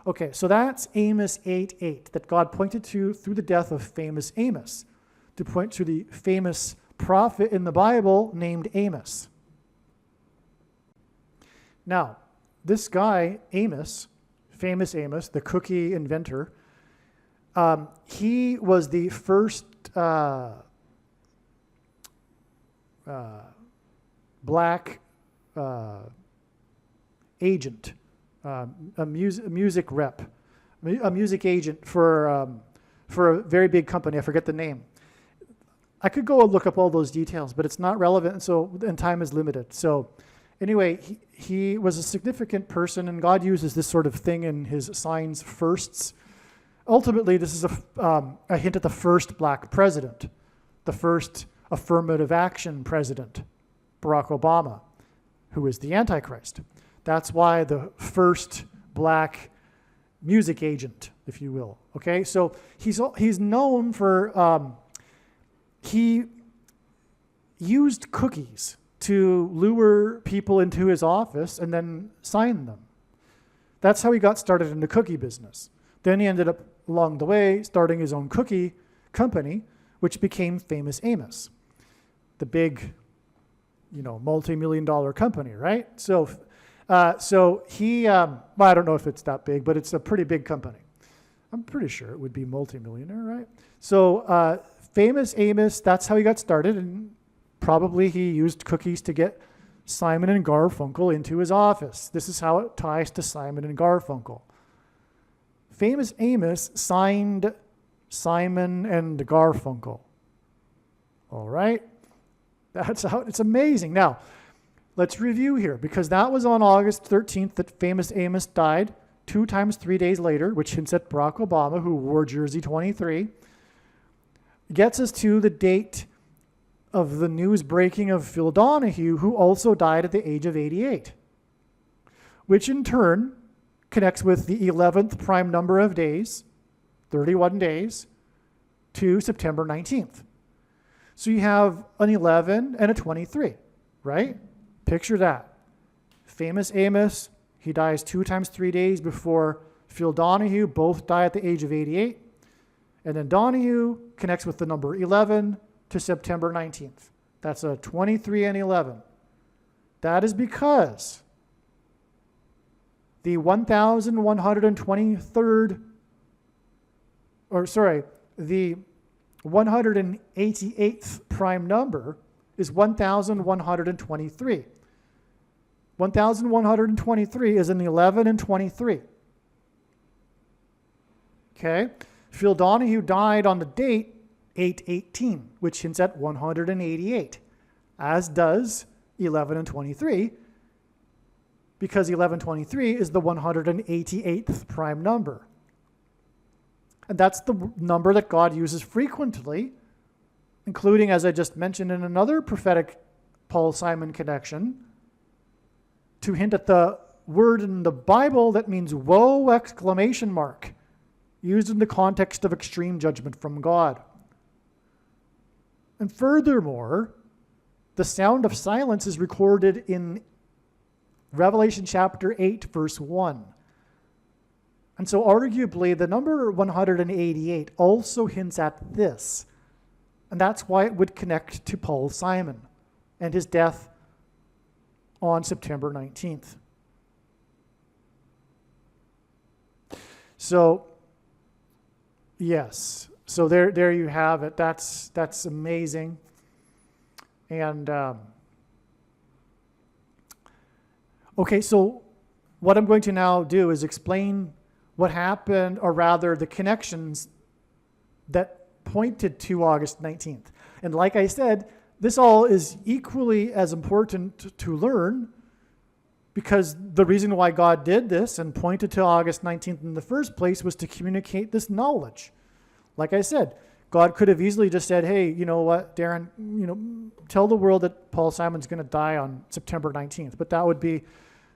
Speaker 1: Okay, so that's Amos 8:8 that God pointed to through the death of famous Amos, to point to the famous prophet in the Bible named Amos. Now, this guy, Amos, famous Amos, the cookie inventor, he was the first black agent, a music rep, a music agent for a very big company. I forget the name. I could go and look up all those details, but it's not relevant, and time is limited. So anyway, he was a significant person, and God uses this sort of thing in his signs firsts. Ultimately, this is a hint at the first black president, the first affirmative action president, Barack Obama, who is the Antichrist. That's why the first black music agent, if you will. Okay, so he's known for he used cookies to lure people into his office and then sign them. That's how he got started in the cookie business. Then he ended up along the way starting his own cookie company, which became Famous Amos, the big, multi-million-dollar company, right? So he, well, I don't know if it's that big, but it's a pretty big company. I'm pretty sure it would be multi-millionaire, right? So Famous Amos, that's how he got started, and probably he used cookies to get Simon and Garfunkel into his office. This is how it ties to Simon and Garfunkel. Famous Amos signed Simon and Garfunkel. All right? That's how, it's amazing. Now, let's review here, because that was on August 13th that Famous Amos died, 2 times 3 days later, which hints at Barack Obama, who wore jersey 23. Gets us to the date of the news breaking of Phil Donahue, who also died at the age of 88, which in turn connects with the 11th prime number of days, 31 days, to September 19th. So you have an 11 and a 23, right? Picture that. Famous Amos, he dies 2 times 3 days before Phil Donahue, both die at the age of 88. And then Donahue connects with the number 11 to September 19th. That's a 23 and 11. That is because the 1,123rd, the 188th prime number is 1,123. 1,123 is an 11 and 23. Okay? Phil Donahue died on the date 8/18, which hints at 188. as does 11 and 23, because 1123 is the 188th prime number. And that's the number that God uses frequently, including, as I just mentioned, in another prophetic Paul Simon connection, to hint at the word in the Bible that means woe, exclamation mark, used in the context of extreme judgment from God. And furthermore, the sound of silence is recorded in Revelation chapter 8, verse 1. And so arguably, the number 188 also hints at this. And that's why it would connect to Paul Simon and his death on September 19th. So, yes. So there you have it. That's amazing. And okay, so what I'm going to now do is explain what happened, or rather the connections that pointed to August 19th. And like I said, this all is equally as important to learn, because the reason why God did this and pointed to August 19th in the first place was to communicate this knowledge. Like I said, God could have easily just said, hey, you know what, Darren, tell the world that Paul Simon's going to die on September 19th. But that would be,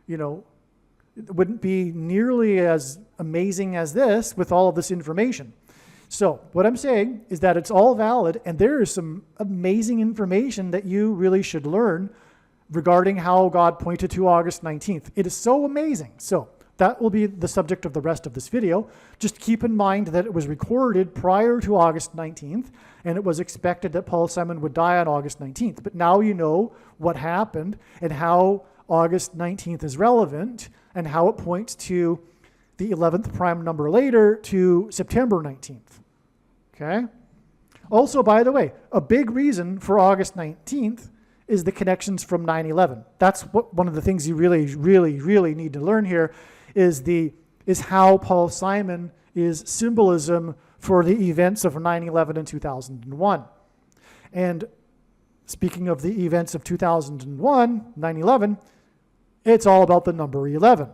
Speaker 1: it wouldn't be nearly as amazing as this with all of this information. So what I'm saying is that it's all valid, and there is some amazing information that you really should learn regarding how God pointed to August 19th. It is so amazing. So that will be the subject of the rest of this video. Just keep in mind that it was recorded prior to August 19th, and it was expected that Paul Simon would die on August 19th. But now you know what happened and how August 19th is relevant and how it points to the 11th prime number later to September 19th. Okay? Also, by the way, a big reason for August 19th is the connections from 9/11. That's one of the things you really need to learn here is how Paul Simon is symbolism for the events of 9/11 and 2001. And speaking of the events of 2001, 9/11, it's all about the number 11.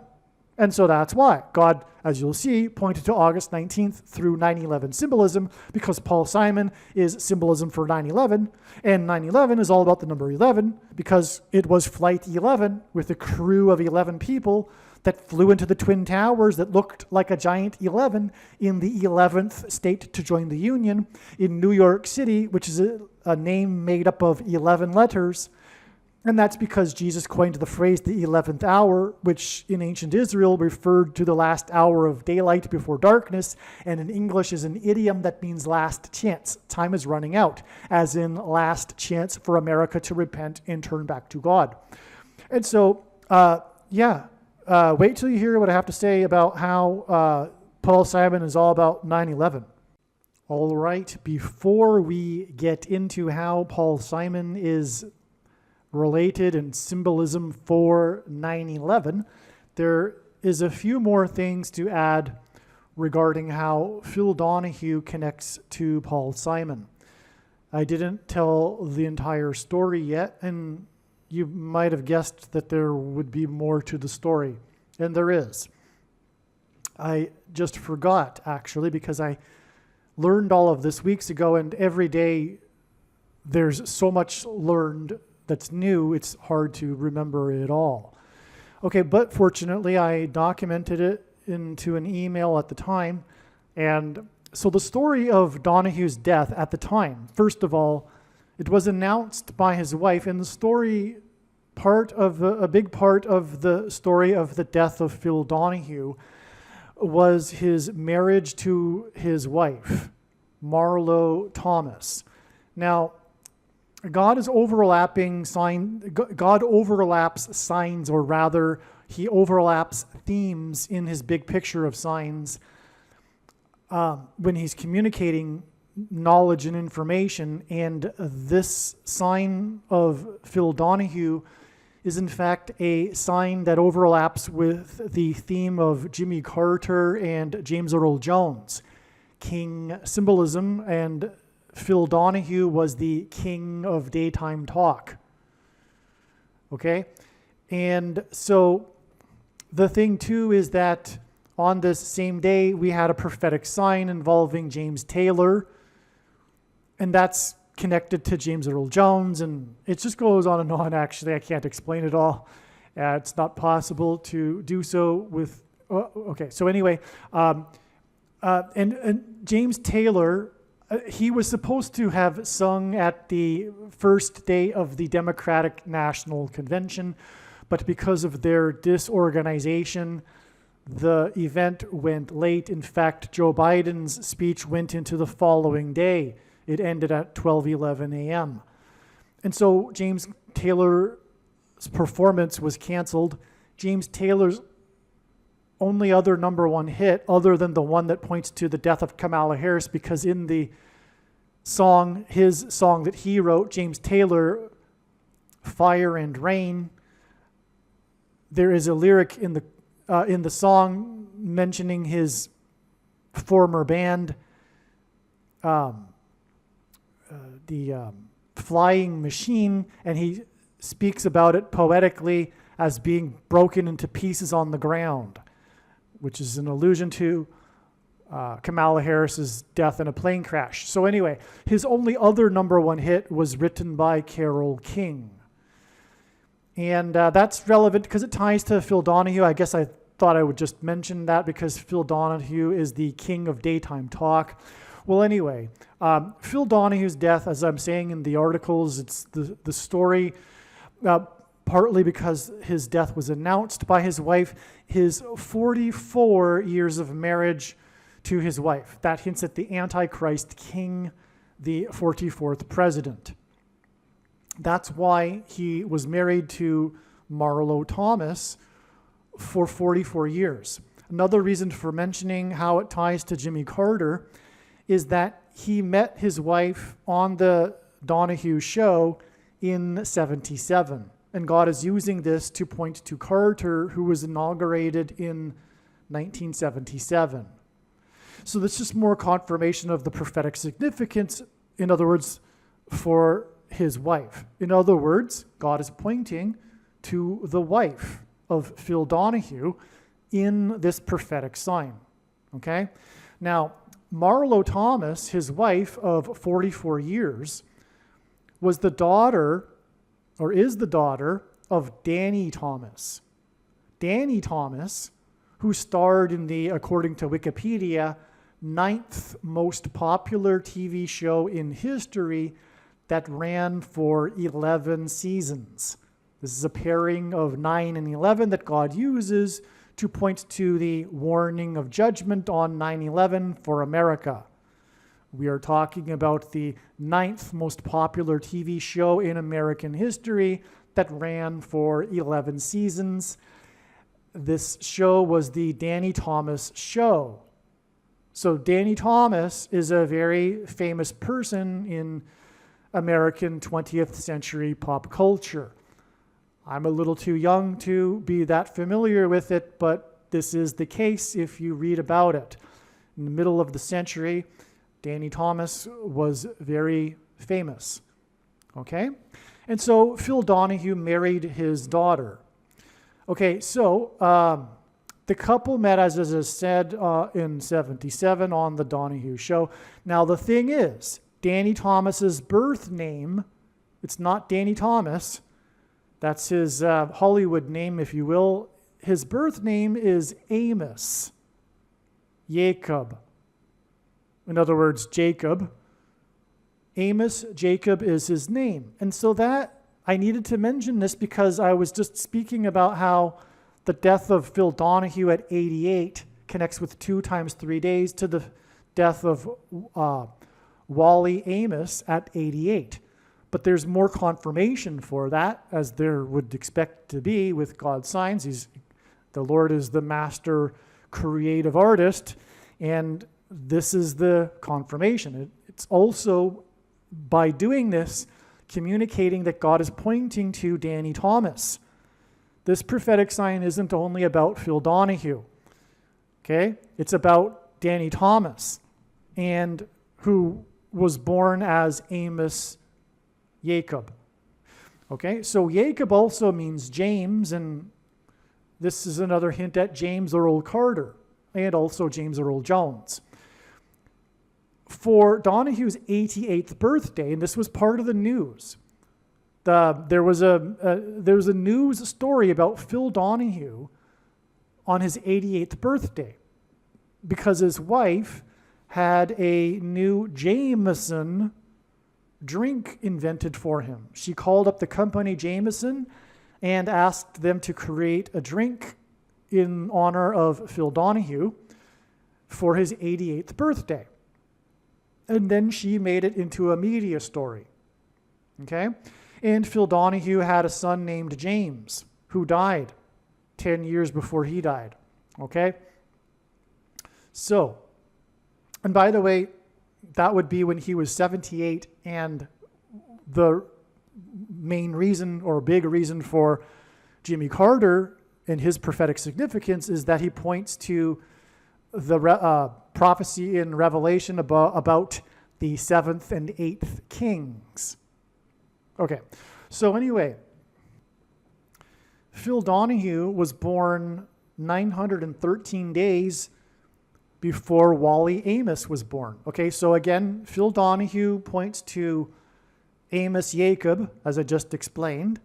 Speaker 1: And so that's why God, as you'll see, pointed to August 19th through 9/11 symbolism, because Paul Simon is symbolism for 9/11, and 9/11 is all about the number 11, because it was Flight 11 with a crew of 11 people that flew into the Twin Towers that looked like a giant 11 in the 11th state to join the Union in New York City, which is a name made up of 11 letters. And that's because Jesus coined the phrase the 11th hour, which in ancient Israel referred to the last hour of daylight before darkness, and in English is an idiom that means last chance. Time is running out, as in last chance for America to repent and turn back to God. And so, wait till you hear what I have to say about how Paul Simon is all about 9/11. All right, before we get into how Paul Simon is related in symbolism for 9/11, there is a few more things to add regarding how Phil Donahue connects to Paul Simon. I didn't tell the entire story yet, and you might have guessed that there would be more to the story, and there is. I just forgot, actually, because I learned all of this weeks ago, and every day there's so much learned that's new, it's hard to remember it all. Okay, but fortunately I documented it into an email at the time. And so the story of Donahue's death at the time, first of all, it was announced by his wife, and the story a big part of the story of the death of Phil Donahue was his marriage to his wife, Marlo Thomas. Now, God overlaps signs, or rather, he overlaps themes in his big picture of signs when he's communicating knowledge and information. And this sign of Phil Donahue is in fact a sign that overlaps with the theme of Jimmy Carter and James Earl Jones, king symbolism, and Phil Donahue was the king of daytime talk. Okay? And so the thing too is that on this same day, we had a prophetic sign involving James Taylor, and that's connected to James Earl Jones, and it just goes on and on. Actually, I can't explain it all. It's not possible to do so with, okay, so anyway, and James Taylor, he was supposed to have sung at the first day of the Democratic National Convention, but because of their disorganization, the event went late. In fact, Joe Biden's speech went into the following day. It ended at 12:11 a.m. And so James Taylor's performance was canceled. James Taylor's only other number one hit, other than the one that points to the death of Kamala Harris, because in the song, his song that he wrote, James Taylor, Fire and Rain, there is a lyric in the song mentioning his former band, the Flying Machine, and he speaks about it poetically as being broken into pieces on the ground, which is an allusion to Kamala Harris's death in a plane crash. So anyway, his only other number one hit was written by Carole King. And that's relevant because it ties to Phil Donahue. I guess I thought I would just mention that because Phil Donahue is the king of daytime talk. Well, anyway, Phil Donahue's death, as I'm saying in the articles, it's the story, partly because his death was announced by his wife, his 44 years of marriage to his wife. That hints at the Antichrist king, the 44th president. That's why he was married to Marlo Thomas for 44 years. Another reason for mentioning how it ties to Jimmy Carter is that he met his wife on the Donahue show in 77. And God is using this to point to Carter, who was inaugurated in 1977. So that's just more confirmation of the prophetic significance, in other words, for his wife. In other words, God is pointing to the wife of Phil Donahue in this prophetic sign. Okay? Now, Marlo Thomas, his wife of 44 years, was the daughter, or is the daughter, of Danny Thomas. Danny Thomas, who starred in the, according to Wikipedia, 9th most popular TV show in history that ran for 11 seasons. This is a pairing of 9 and 11 that God uses to point to the warning of judgment on 9/11 for America. We are talking about the 9th most popular TV show in American history that ran for 11 seasons. This show was the Danny Thomas Show. So Danny Thomas is a very famous person in American 20th century pop culture. I'm a little too young to be that familiar with it, but this is the case if you read about it. In the middle of the century, Danny Thomas was very famous. Okay? And so Phil Donahue married his daughter. Okay, so the couple met, as I said, in 77 on the Donahue show. Now, the thing is, Danny Thomas's birth name, it's not Danny Thomas. That's his Hollywood name, if you will. His birth name is Amos Jacob. In other words, Jacob. Amos Jacob is his name. And so that, I needed to mention this because I was just speaking about how the death of Phil Donahue at 88 connects with 2 times 3 days to the death of Wally Amos at 88. But there's more confirmation for that, as there would expect to be with God's signs. The Lord is the master creative artist, and this is the confirmation. It's also, by doing this, communicating that God is pointing to Danny Thomas. This prophetic sign isn't only about Phil Donahue, okay? It's about Danny Thomas, and who was born as Amos Jacob. Okay, so Jacob also means James, and this is another hint at James Earl Carter and also James Earl Jones. For Donohue's 88th birthday, and this was part of the news, there was a news story about Phil Donahue on his 88th birthday because his wife had a new Jameson drink invented for him. She called up the company Jameson and asked them to create a drink in honor of Phil Donahue for his 88th birthday. And then she made it into a media story. Okay? And Phil Donahue had a son named James who died 10 years before he died. Okay? So, and by the way, that would be when he was 78, and the main reason or big reason for Jimmy Carter and his prophetic significance is that he points to the prophecy in Revelation about the 7th and 8th kings. Okay, so anyway, Phil Donahue was born 913 days before Wally Amos was born. Okay, so again, Phil Donahue points to Amos Jacob, as I just explained.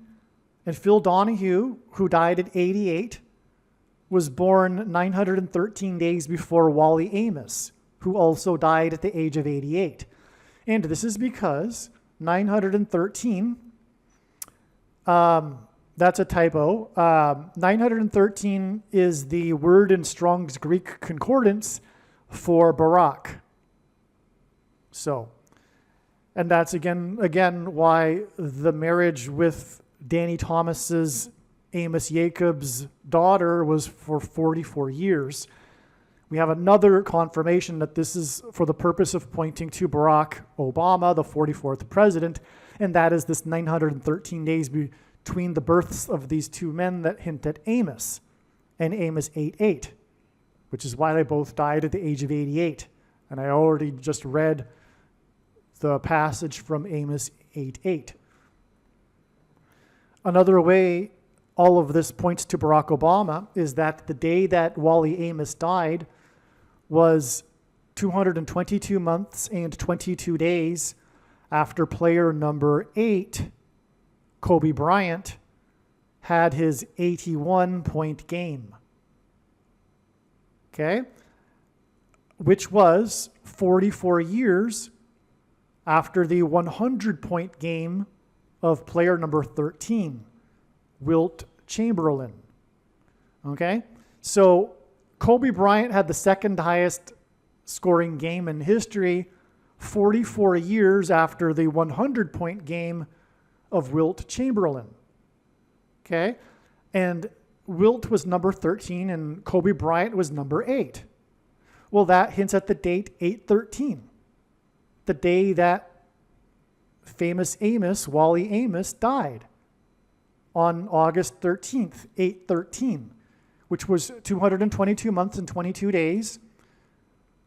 Speaker 1: And Phil Donahue, who died at 88, was born 913 days before Wally Amos, who also died at the age of 88. And this is because 913, that's a typo. 913 is the word in Strong's Greek Concordance for Barak. So, and that's again why the marriage with Danny Thomas's Amos Jacob's daughter was for 44 years. We have another confirmation that this is for the purpose of pointing to Barack Obama, the 44th president, and that is this 913 days between the births of these two men that hint at Amos and Amos 8:8, which is why they both died at the age of 88. And I already just read the passage from Amos 8:8. Another way all of this points to Barack Obama is that the day that Wally Amos died was 222 months and 22 days after player number 8, Kobe Bryant, had his 81-point game. Okay? Which was 44 years after the 100-point game of player number 13, Wilt Chamberlain. Okay? So Kobe Bryant had the second highest scoring game in history 44 years after the 100-point game of Wilt Chamberlain. Okay? And Wilt was number 13 and Kobe Bryant was number 8. Well, that hints at the date 8/13, the day that famous Amos, Wally Amos, died on August 13th, 8/13, which was 222 months and 22 days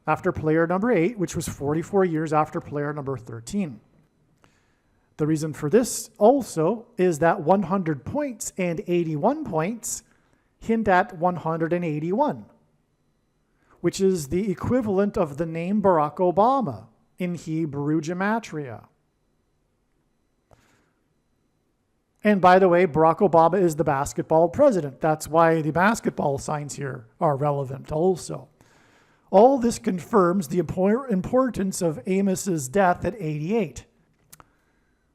Speaker 1: after player number 8, which was 44 years after player number 13. The reason for this also is that 100 points and 81 points hint at 181, which is the equivalent of the name Barack Obama in Hebrew gematria. And by the way, Barack Obama is the basketball president. That's why the basketball signs here are relevant also. All this confirms the importance of Amos's death at 88,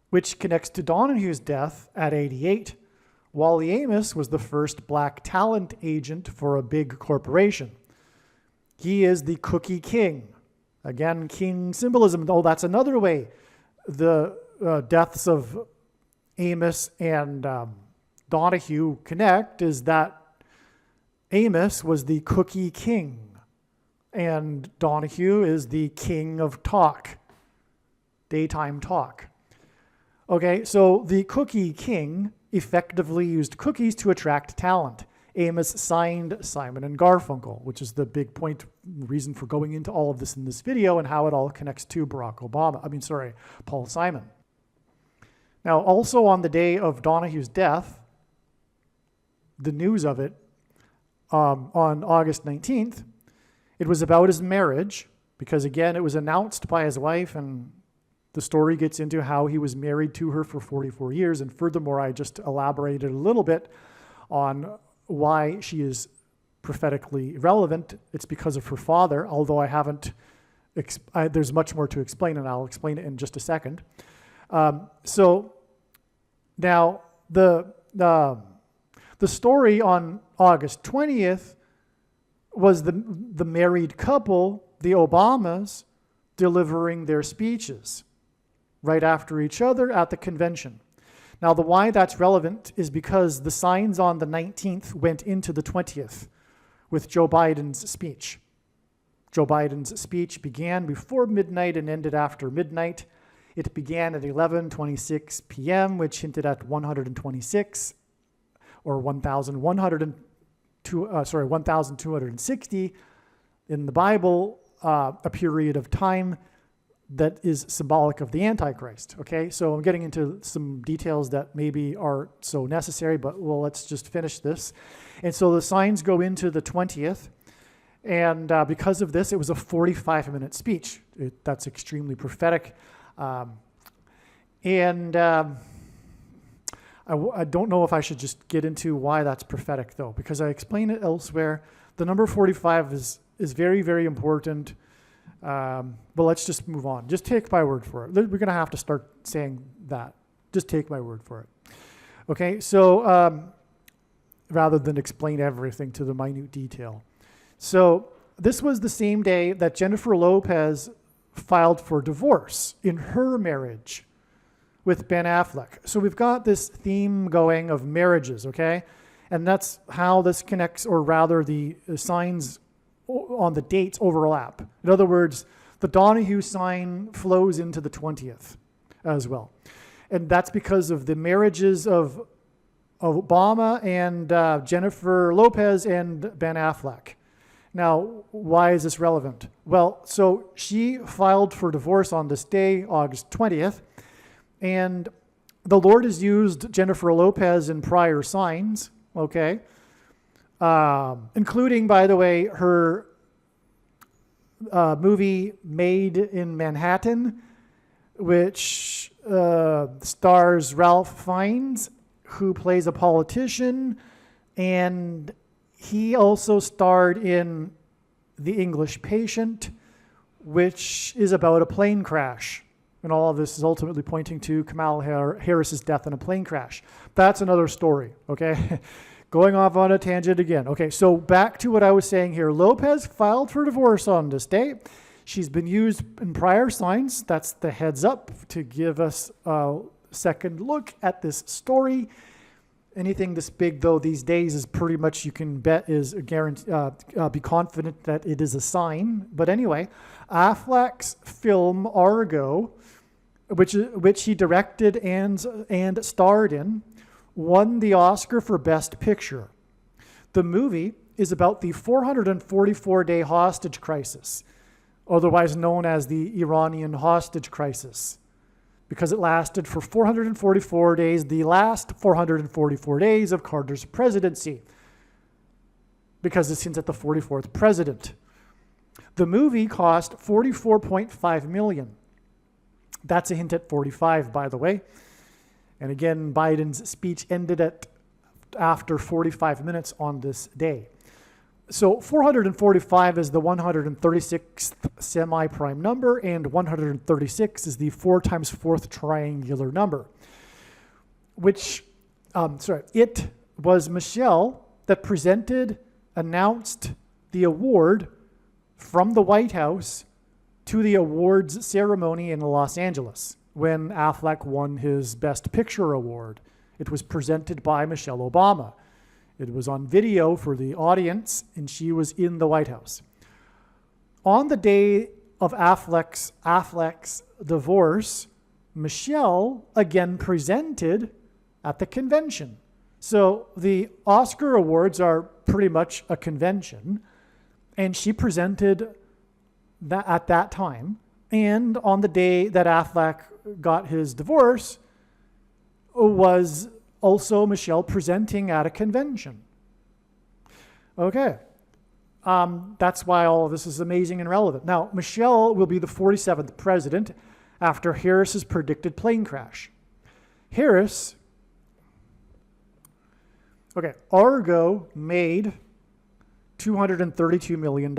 Speaker 1: which connects to Donahue's death at 88. Wally Amos was the first black talent agent for a big corporation. He is the cookie king. Again, king symbolism. Oh, that's another way the deaths of Amos and Donahue connect, is that Amos was the cookie king and Donahue is the king of talk, daytime talk. Okay, so the cookie king effectively used cookies to attract talent. Amos signed Simon and Garfunkel, which is the big point, reason for going into all of this in this video and how it all connects to Paul Simon. Now, also on the day of Donahue's death, the news of it, on August 19th, it was about his marriage, because again, it was announced by his wife, and the story gets into how he was married to her for 44 years. And furthermore, I just elaborated a little bit on why she is prophetically relevant. It's because of her father, although I haven't, there's much more to explain, and I'll explain it in just a second. So now the story on August 20th was the married couple, the Obamas, delivering their speeches right after each other at the convention. Now, the why that's relevant is because the signs on the 19th went into the 20th with Joe Biden's speech. Joe Biden's speech began before midnight and ended after midnight. It began at 11:26 p.m., which hinted at 126 or 1,260 in the Bible, a period of time that is symbolic of the Antichrist. Okay, so I'm getting into some details that maybe aren't so necessary, but well, let's just finish this. And so the signs go into the 20th, and because of this, it was a 45-minute speech. That's extremely prophetic. I don't know if I should just get into why that's prophetic, though, because I explain it elsewhere. The number 45 is very, very important. But let's just move on. Just take my word for it. We're going to have to start saying that. Just take my word for it. Okay, so rather than explain everything to the minute detail. So this was the same day that Jennifer Lopez filed for divorce in her marriage with Ben Affleck. So we've got this theme going of marriages, okay? And that's how this connects, or rather the signs on the dates overlap. In other words, the Donahue sign flows into the 20th as well. And that's because of the marriages of Obama and Jennifer Lopez and Ben Affleck. Now, why is this relevant? Well, so she filed for divorce on this day, August 20th, and the Lord has used Jennifer Lopez in prior signs, okay? Including, by the way, her movie Made in Manhattan, which stars Ralph Fiennes, who plays a politician, and he also starred in The English Patient, which is about a plane crash. And all of this is ultimately pointing to Kamala Harris's death in a plane crash. That's another story, okay? Going off on a tangent again. Okay, so back to what I was saying here. Lopez filed for divorce on this day. She's been used in prior signs. That's the heads up to give us a second look at this story. Anything this big, though, these days is pretty much, you can bet, is a guarantee, be confident that it is a sign. But anyway, Affleck's film Argo, which he directed and starred in, won the Oscar for Best Picture. The movie is about the 444-day hostage crisis, otherwise known as the Iranian hostage crisis, because it lasted for 444 days, the last 444 days of Carter's presidency, because this hints at the 44th president. The movie cost $44.5 million. That's a hint at 45, by the way. And again, Biden's speech ended after 45 minutes on this day. So 445 is the 136th semi-prime number, and 136 is the 4 times 4th triangular number. It was Michelle that announced the award from the White House to the awards ceremony in Los Angeles when Affleck won his Best Picture award. It was presented by Michelle Obama. It was on video for the audience, and she was in the White House. On the day of Affleck's divorce, Michelle again presented at the convention. So the Oscar awards are pretty much a convention, and she presented that at that time. And on the day that Affleck got his divorce, was also Michelle presenting at a convention. Okay. That's why all of this is amazing and relevant. Now, Michelle will be the 47th president after Harris's predicted plane crash. Harris, Argo made $232 million.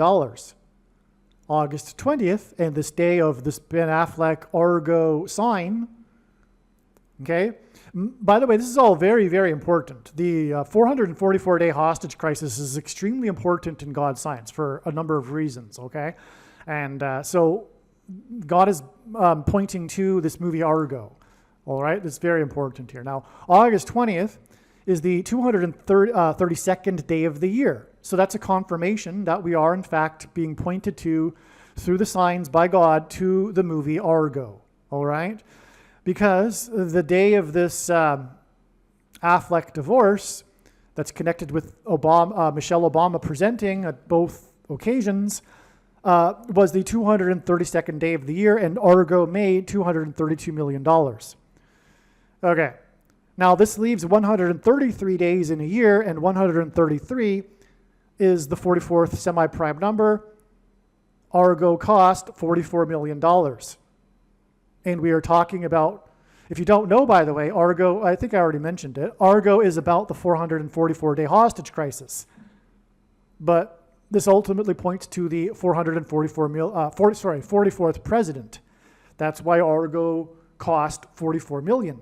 Speaker 1: August 20th, and this day of this Ben Affleck Argo sign, okay? By the way, this is all very, very important. The 444-day hostage crisis is extremely important in God's science for a number of reasons, okay? And so God is pointing to this movie Argo, all right? It's very important here. Now, August 20th is the 232nd day of the year. So that's a confirmation that we are, in fact, being pointed to through the signs by God to the movie Argo, all right? Because the day of this Affleck divorce that's connected with Michelle Obama presenting at both occasions was the 232nd day of the year, and Argo made $232 million. Okay. Now, this leaves 133 days in a year, and 133 is the 44th semi-prime number. Argo cost $44 million. And we are talking about, if you don't know, by the way, Argo, I think I already mentioned it, Argo is about the 444-day hostage crisis. But this ultimately points to the 44th president. That's why Argo cost $44 million.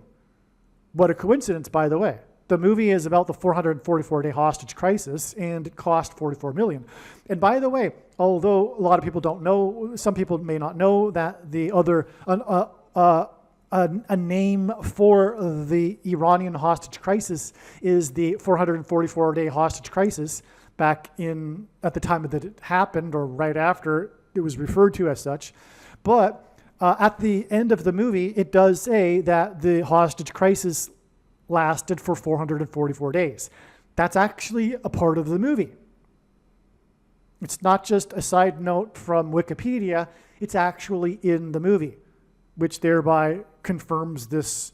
Speaker 1: What a coincidence, by the way. The movie is about the 444-day hostage crisis, and it cost $44 million. And by the way, although a lot of people don't know, some people may not know that the other a name for the Iranian hostage crisis is the 444-day hostage crisis. Back at the time that it happened, or right after, it was referred to as such. But at the end of the movie, it does say that the hostage crisis lasted for 444 days. That's actually a part of the movie. It's not just a side note from Wikipedia, it's actually in the movie, which thereby confirms this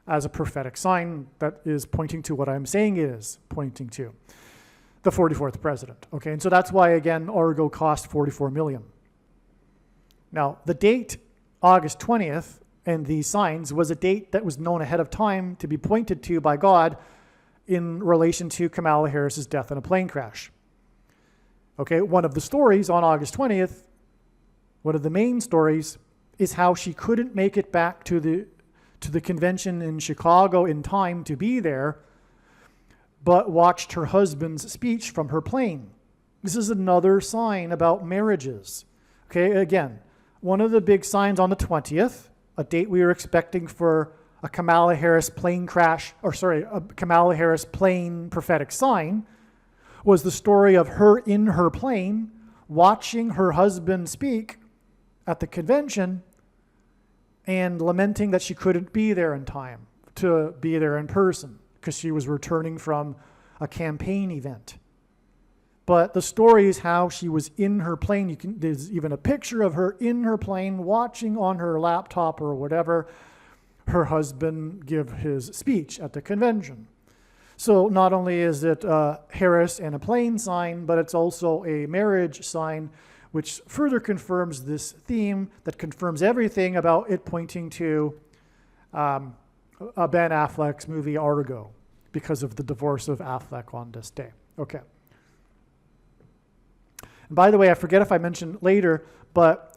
Speaker 1: as a prophetic sign that is pointing to what I'm saying it is pointing to. The 44th president. Okay, and so that's why, again, Argo cost $44 million. Now, the date, August 20th, and these signs was a date that was known ahead of time to be pointed to by God in relation to Kamala Harris's death in a plane crash. Okay, one of the stories on August 20th, one of the main stories, is how she couldn't make it back to the convention in Chicago in time to be there, but watched her husband's speech from her plane. This is another sign about marriages. Okay, again, one of the big signs on the 20th, a date we were expecting for a Kamala Harris plane crash, a Kamala Harris plane prophetic sign, was the story of her in her plane watching her husband speak at the convention and lamenting that she couldn't be there in time to be there in person because she was returning from a campaign event. But the story is how she was in her plane. There's even a picture of her in her plane watching on her laptop or whatever her husband give his speech at the convention. So not only is it Harris and a plane sign, but it's also a marriage sign, which further confirms this theme that confirms everything about it pointing to Ben Affleck's movie Argo because of the divorce of Affleck on this day. Okay. And by the way, I forget if I mentioned later, but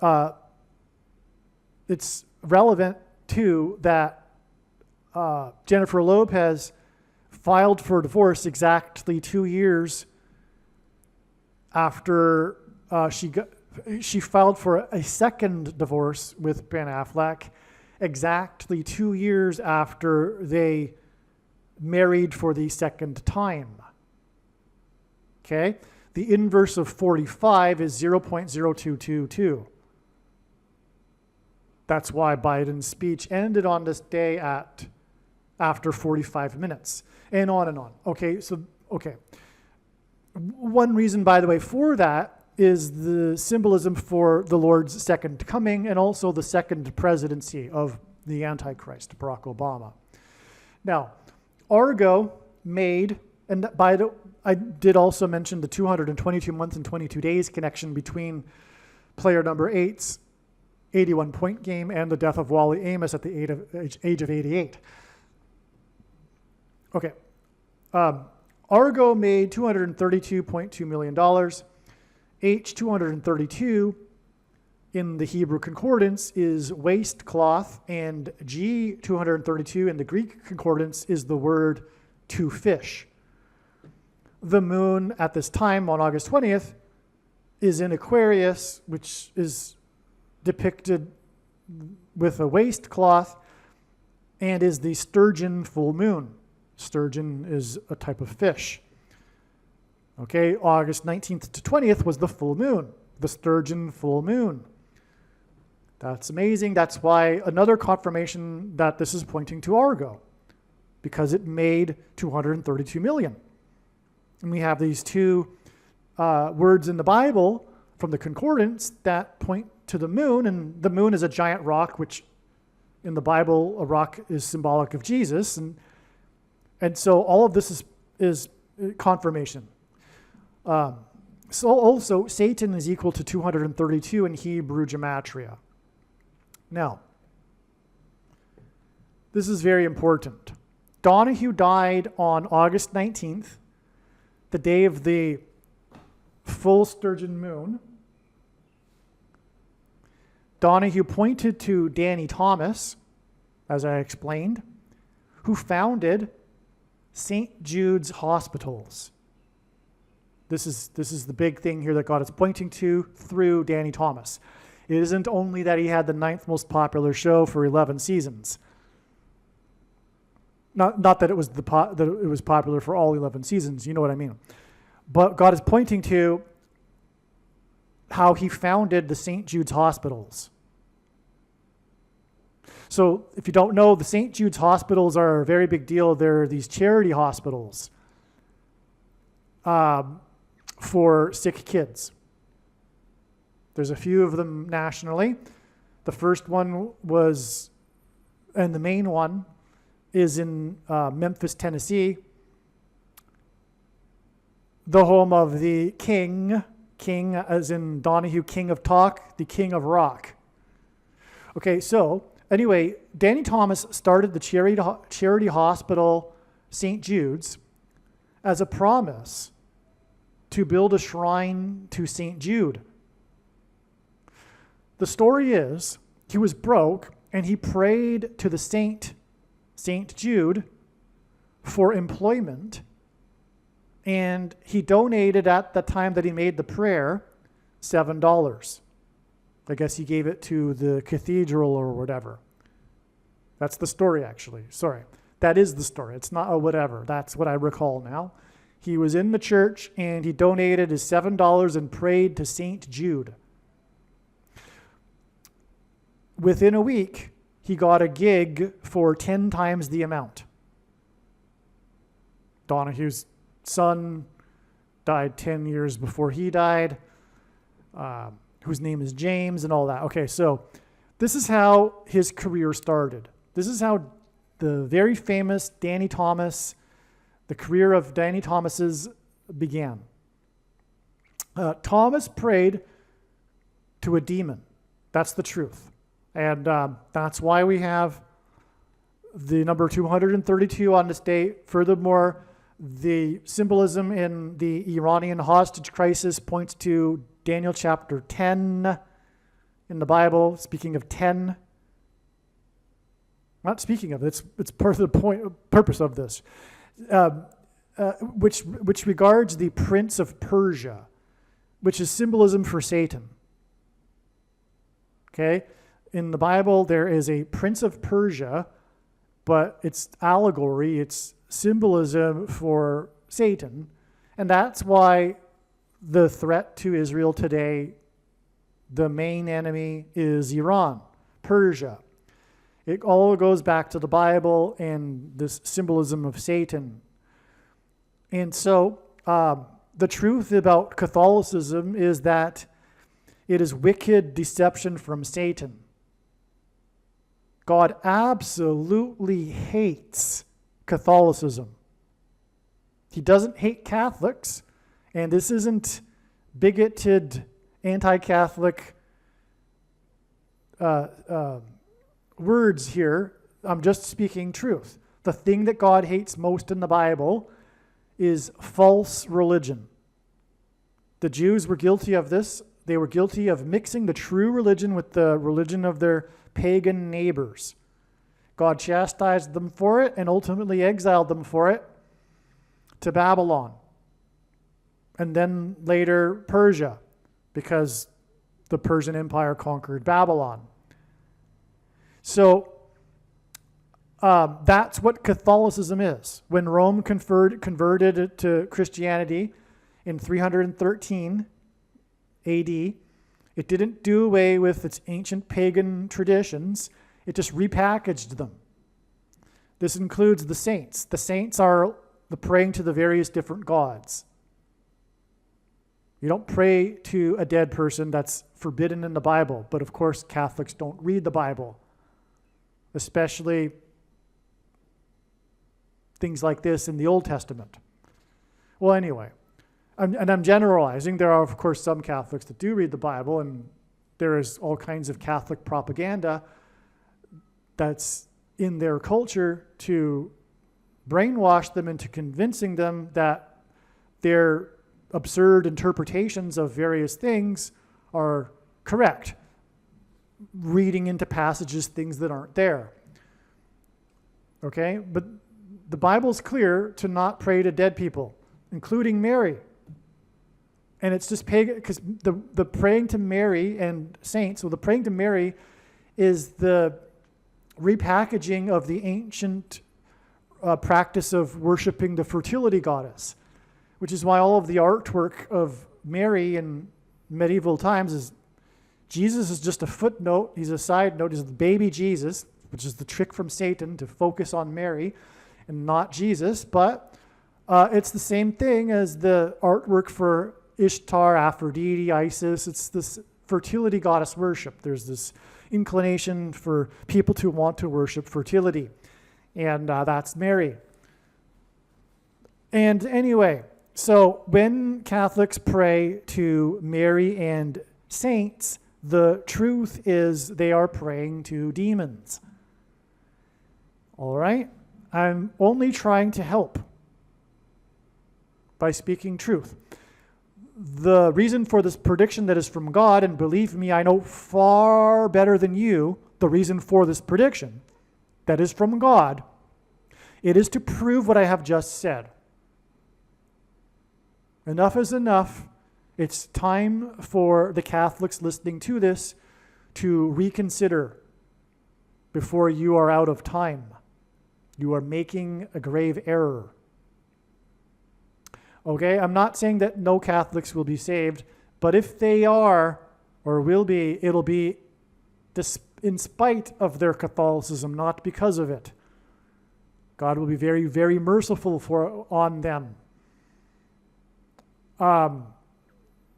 Speaker 1: it's relevant too that Jennifer Lopez filed for divorce exactly 2 years after she filed for a second divorce with Ben Affleck exactly 2 years after they married for the second time. Okay? The inverse of 45 is 0.0222. That's why Biden's speech ended on this day after 45 minutes, and on and on. Okay. One reason, by the way, for that is the symbolism for the Lord's second coming and also the second presidency of the Antichrist, Barack Obama. Now, Argo made, and I did also mention the 222 months and 22 days connection between player number 8's 81-point game and the death of Wally Amos at the age of 88. Okay. Argo made $232.2 million. H232 in the Hebrew concordance is waistcloth, and G232 in the Greek concordance is the word to fish. The moon at this time on August 20th is in Aquarius, which is depicted with a waistcloth, and is the sturgeon full moon. Sturgeon is a type of fish. Okay, August 19th to 20th was the full moon, the sturgeon full moon. That's amazing. That's why another confirmation that this is pointing to Argo, because it made 232 million. And we have these two words in the Bible from the concordance that point to the moon, and the moon is a giant rock, which in the Bible, a rock is symbolic of Jesus. And so all of this is confirmation. So also, Satan is equal to 232 in Hebrew gematria. Now, this is very important. Donahue died on August 19th, the day of the full sturgeon moon. Donahue pointed to Danny Thomas, as I explained, who founded St. Jude's Hospitals. This is the big thing here that God is pointing to through Danny Thomas. It isn't only that he had the 9th most popular show for 11 seasons. Not that it was that it was popular for all 11 seasons, you know what I mean. But God is pointing to how he founded the St. Jude's Hospitals. So if you don't know, the St. Jude's Hospitals are a very big deal. They're these charity hospitals for sick kids. There's a few of them nationally. The first one was, and the main one, is in Memphis, Tennessee, the home of the king as in Donahue, king of talk, the king of rock. Okay, so anyway, Danny Thomas started the charity hospital, St. Jude's, as a promise to build a shrine to St. Jude. The story is, he was broke, and he prayed to the St. Jude for employment, and he donated at the time that he made the prayer $7. I guess he gave it to the cathedral or whatever. That's the story, actually. Sorry. That is the story. It's not a whatever. That's what I recall now. He was in the church, and he donated his $7 and prayed to St. Jude. Within a week, he got a gig for 10 times the amount. Donahue's son died 10 years before he died, whose name is James and all that. Okay, so this is how his career started. This is how the very famous Danny Thomas, the career of Danny Thomas's began. Thomas prayed to a demon. That's the truth. And that's why we have the number 232 on this date. Furthermore, the symbolism in the Iranian hostage crisis points to Daniel chapter 10 in the Bible. Speaking of 10, not speaking of it, it's part of the purpose of this, which regards the Prince of Persia, which is symbolism for Satan. Okay? In the Bible, there is a Prince of Persia, but it's allegory, it's symbolism for Satan. And that's why the threat to Israel today, the main enemy is Iran, Persia. It all goes back to the Bible and this symbolism of Satan. And so the truth about Catholicism is that it is wicked deception from Satan. God absolutely hates Catholicism. He doesn't hate Catholics, and this isn't bigoted, anti-Catholic words here. I'm just speaking truth. The thing that God hates most in the Bible is false religion. The Jews were guilty of this. They were guilty of mixing the true religion with the religion of their pagan neighbors. God chastised them for it and ultimately exiled them for it to Babylon. And then later Persia, because the Persian Empire conquered Babylon. So that's what Catholicism is. When Rome converted it to Christianity in 313 AD, it didn't do away with its ancient pagan traditions. It just repackaged them. This includes the saints. The saints are the praying to the various different gods. You don't pray to a dead person. That's forbidden in the Bible. But of course, Catholics don't read the Bible, especially things like this in the Old Testament. Well, anyway, I'm generalizing. There are, of course, some Catholics that do read the Bible, and there is all kinds of Catholic propaganda that's in their culture to brainwash them into convincing them that their absurd interpretations of various things are correct, reading into passages things that aren't there. Okay? But the Bible's clear to not pray to dead people, including Mary. And it's just pagan, because the praying to Mary and saints, well, the praying to Mary is the repackaging of the ancient practice of worshiping the fertility goddess, which is why all of the artwork of Mary in medieval times is Jesus is just a footnote. He's a side note. He's the baby Jesus, which is the trick from Satan to focus on Mary and not Jesus. But it's the same thing as the artwork for Ishtar, Aphrodite, Isis. It's this fertility goddess worship. There's this inclination for people to want to worship fertility. And that's Mary. And anyway, so when Catholics pray to Mary and saints, the truth is they are praying to demons. All right? I'm only trying to help by speaking truth. The reason for this prediction that is from God, and believe me, I know far better than you the reason for this prediction that is from God. It is to prove what I have just said. Enough is enough. It's time for the Catholics listening to this to reconsider before you are out of time. You are making a grave error. Okay, I'm not saying that no Catholics will be saved, but if they are or will be, it'll be in spite of their Catholicism, not because of it. God will be very, very merciful on them.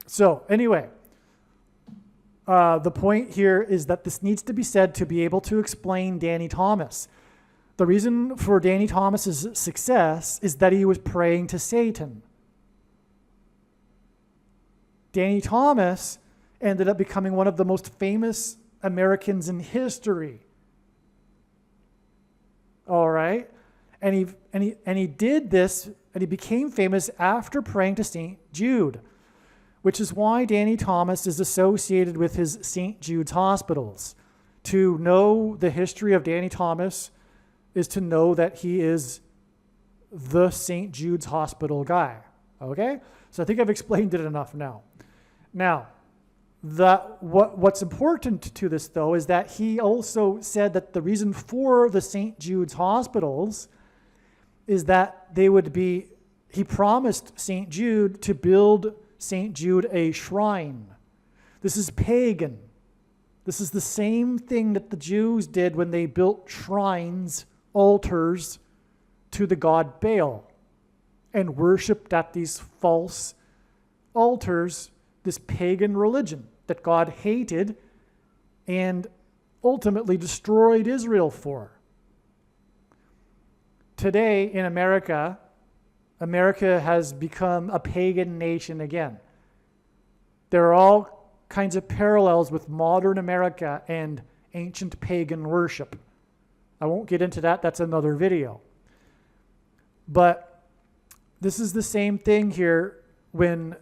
Speaker 1: So anyway, the point here is that this needs to be said to be able to explain Danny Thomas. The reason for Danny Thomas's success is that he was praying to Satan. Danny Thomas ended up becoming one of the most famous Americans in history. All right? And he did this, and he became famous after praying to St. Jude, which is why Danny Thomas is associated with his St. Jude's hospitals. To know the history of Danny Thomas is to know that he is the St. Jude's hospital guy. Okay? So I think I've explained it enough now. Now, what's important to this, though, is that he also said that the reason for the St. Jude's hospitals is that he promised St. Jude to build St. Jude a shrine. This is pagan. This is the same thing that the Jews did when they built shrines, altars, to the god Baal and worshipped at these false altars, this pagan religion that God hated and ultimately destroyed Israel for. today in America, America has become a pagan nation again. There are all kinds of parallels with modern America and ancient pagan worship. I won't get into that, that's another video. But this is the same thing here when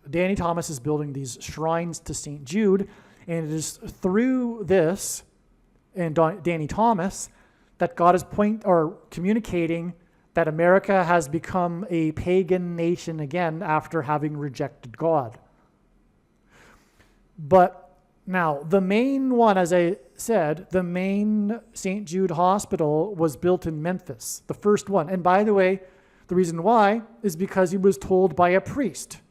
Speaker 1: Danny Thomas is building these shrines to St. Jude, and it is through this and Danny Thomas that God is communicating that America has become a pagan nation again after having rejected God. But now, the main one, as I said, the main St. Jude Hospital was built in Memphis, the first one. And by the way, the reason why is because he was told by a priest,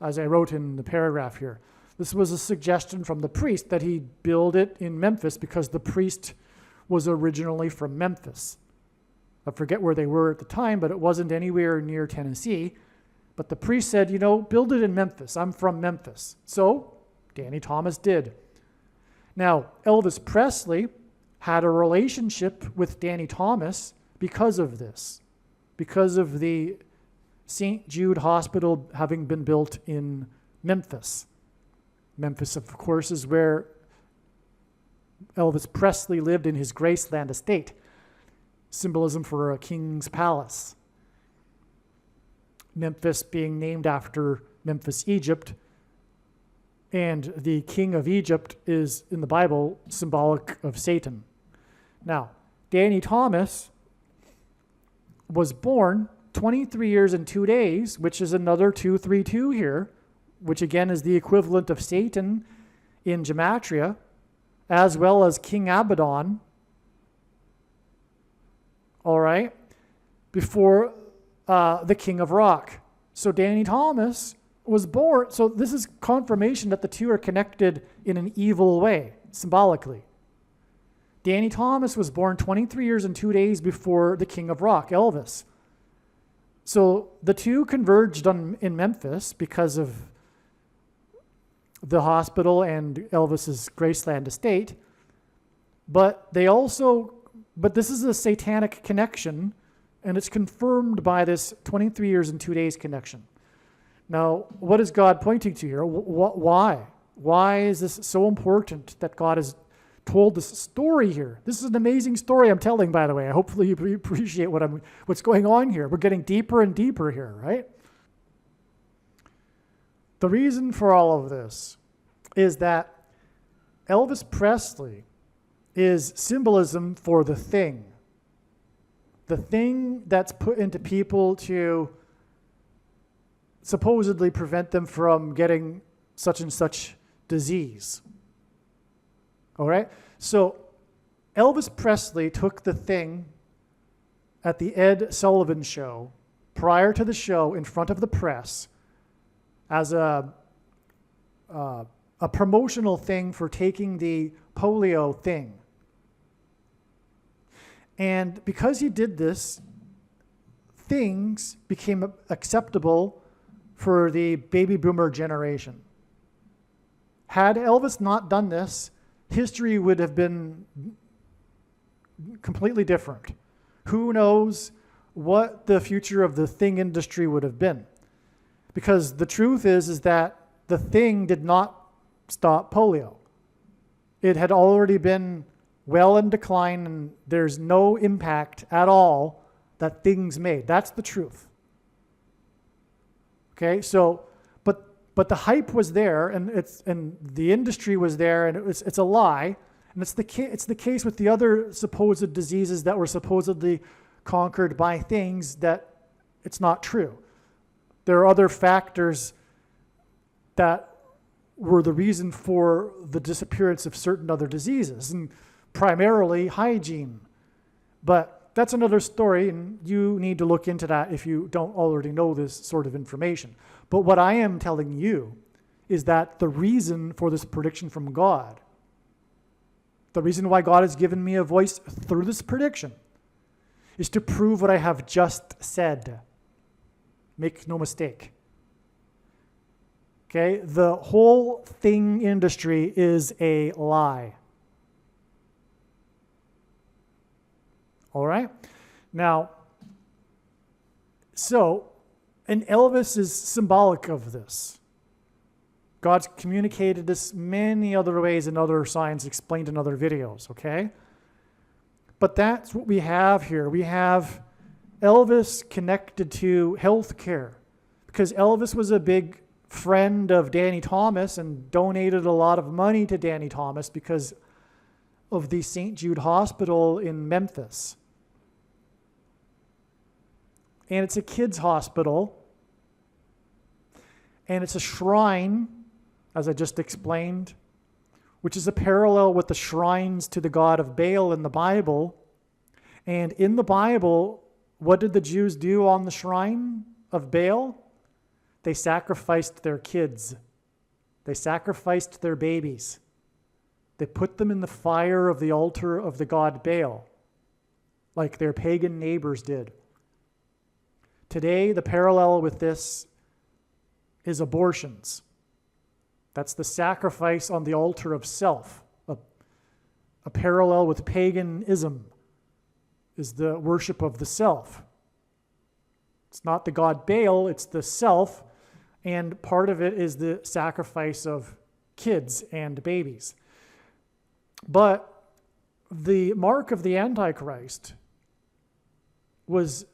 Speaker 1: as I wrote in the paragraph here. This was a suggestion from the priest that he build it in Memphis because the priest was originally from Memphis. I forget where they were at the time, but it wasn't anywhere near Tennessee. But the priest said, build it in Memphis. I'm from Memphis. So Danny Thomas did. Now, Elvis Presley had a relationship with Danny Thomas because of this, because of the St. Jude Hospital having been built in Memphis. Memphis, of course, is where Elvis Presley lived in his Graceland estate, symbolism for a king's palace. Memphis being named after Memphis, Egypt, and the king of Egypt is, in the Bible, symbolic of Satan. Now, Danny Thomas was born 23 years and 2 days, which is another 232 here, which again is the equivalent of Satan in Gematria, as well as King Abaddon, all right, before the King of Rock. So Danny Thomas was born, so this is confirmation that the two are connected in an evil way, symbolically. Danny Thomas was born 23 years and 2 days before the King of Rock, Elvis. So the two converged in Memphis because of the hospital and Elvis's Graceland estate. But this is a satanic connection, and it's confirmed by this 23 years and 2 days connection. Now, what is God pointing to here? Why? Why is this so important that God has told this story here? This is an amazing story I'm telling, by the way. Hopefully you appreciate what's going on here. We're getting deeper and deeper here, right? The reason for all of this is that Elvis Presley is symbolism for the thing that's put into people to supposedly prevent them from getting such and such disease. All right? So Elvis Presley took the thing at the Ed Sullivan show, prior to the show, in front of the press, as a promotional thing for taking the polio thing. And because he did this, things became acceptable for the baby boomer generation. Had Elvis not done this, history would have been completely different. Who knows what the future of the thing industry would have been? Because the truth is that the thing did not stop polio. It had already been well in decline, and there's no impact at all that things made. That's the truth. Okay, so, but the hype was there, and the industry was there, and it's a lie, and it's the case with the other supposed diseases that were supposedly conquered by things that it's not true. There are other factors that were the reason for the disappearance of certain other diseases, and primarily hygiene. But that's another story, and you need to look into that if you don't already know this sort of information. But what I am telling you is that the reason for this prediction from God, the reason why God has given me a voice through this prediction, is to prove what I have just said. Make no mistake. Okay? The whole thing industry is a lie. All right? Now, So, and Elvis is symbolic of this. God's communicated this many other ways in other signs explained in other videos, okay? But that's what we have here. We have Elvis connected to healthcare because Elvis was a big friend of Danny Thomas and donated a lot of money to Danny Thomas because of the St. Jude Hospital in Memphis. And it's a kids' hospital. And it's a shrine, as I just explained, which is a parallel with the shrines to the god of Baal in the Bible. And in the Bible, what did the Jews do on the shrine of Baal? They sacrificed their kids. They sacrificed their babies. They put them in the fire of the altar of the god Baal, like their pagan neighbors did. Today, the parallel with this is abortions. That's the sacrifice on the altar of self. A parallel with paganism is the worship of the self. It's not the god Baal, it's the self, and part of it is the sacrifice of kids and babies. But the mark of the Antichrist was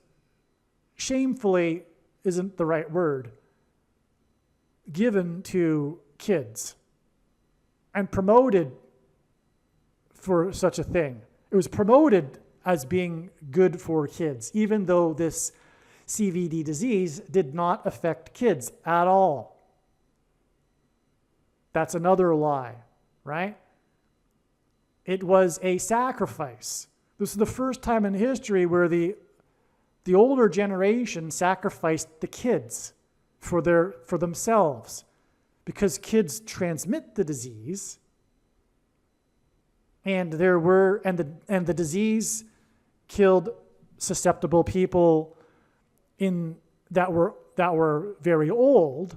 Speaker 1: shamefully, isn't the right word, given to kids and promoted for such a thing. It was promoted as being good for kids, even though this CVD disease did not affect kids at all. That's another lie, right? It was a sacrifice. This is the first time in history where the older generation sacrificed the kids for themselves, because kids transmit the disease, and the disease killed susceptible people that were very old.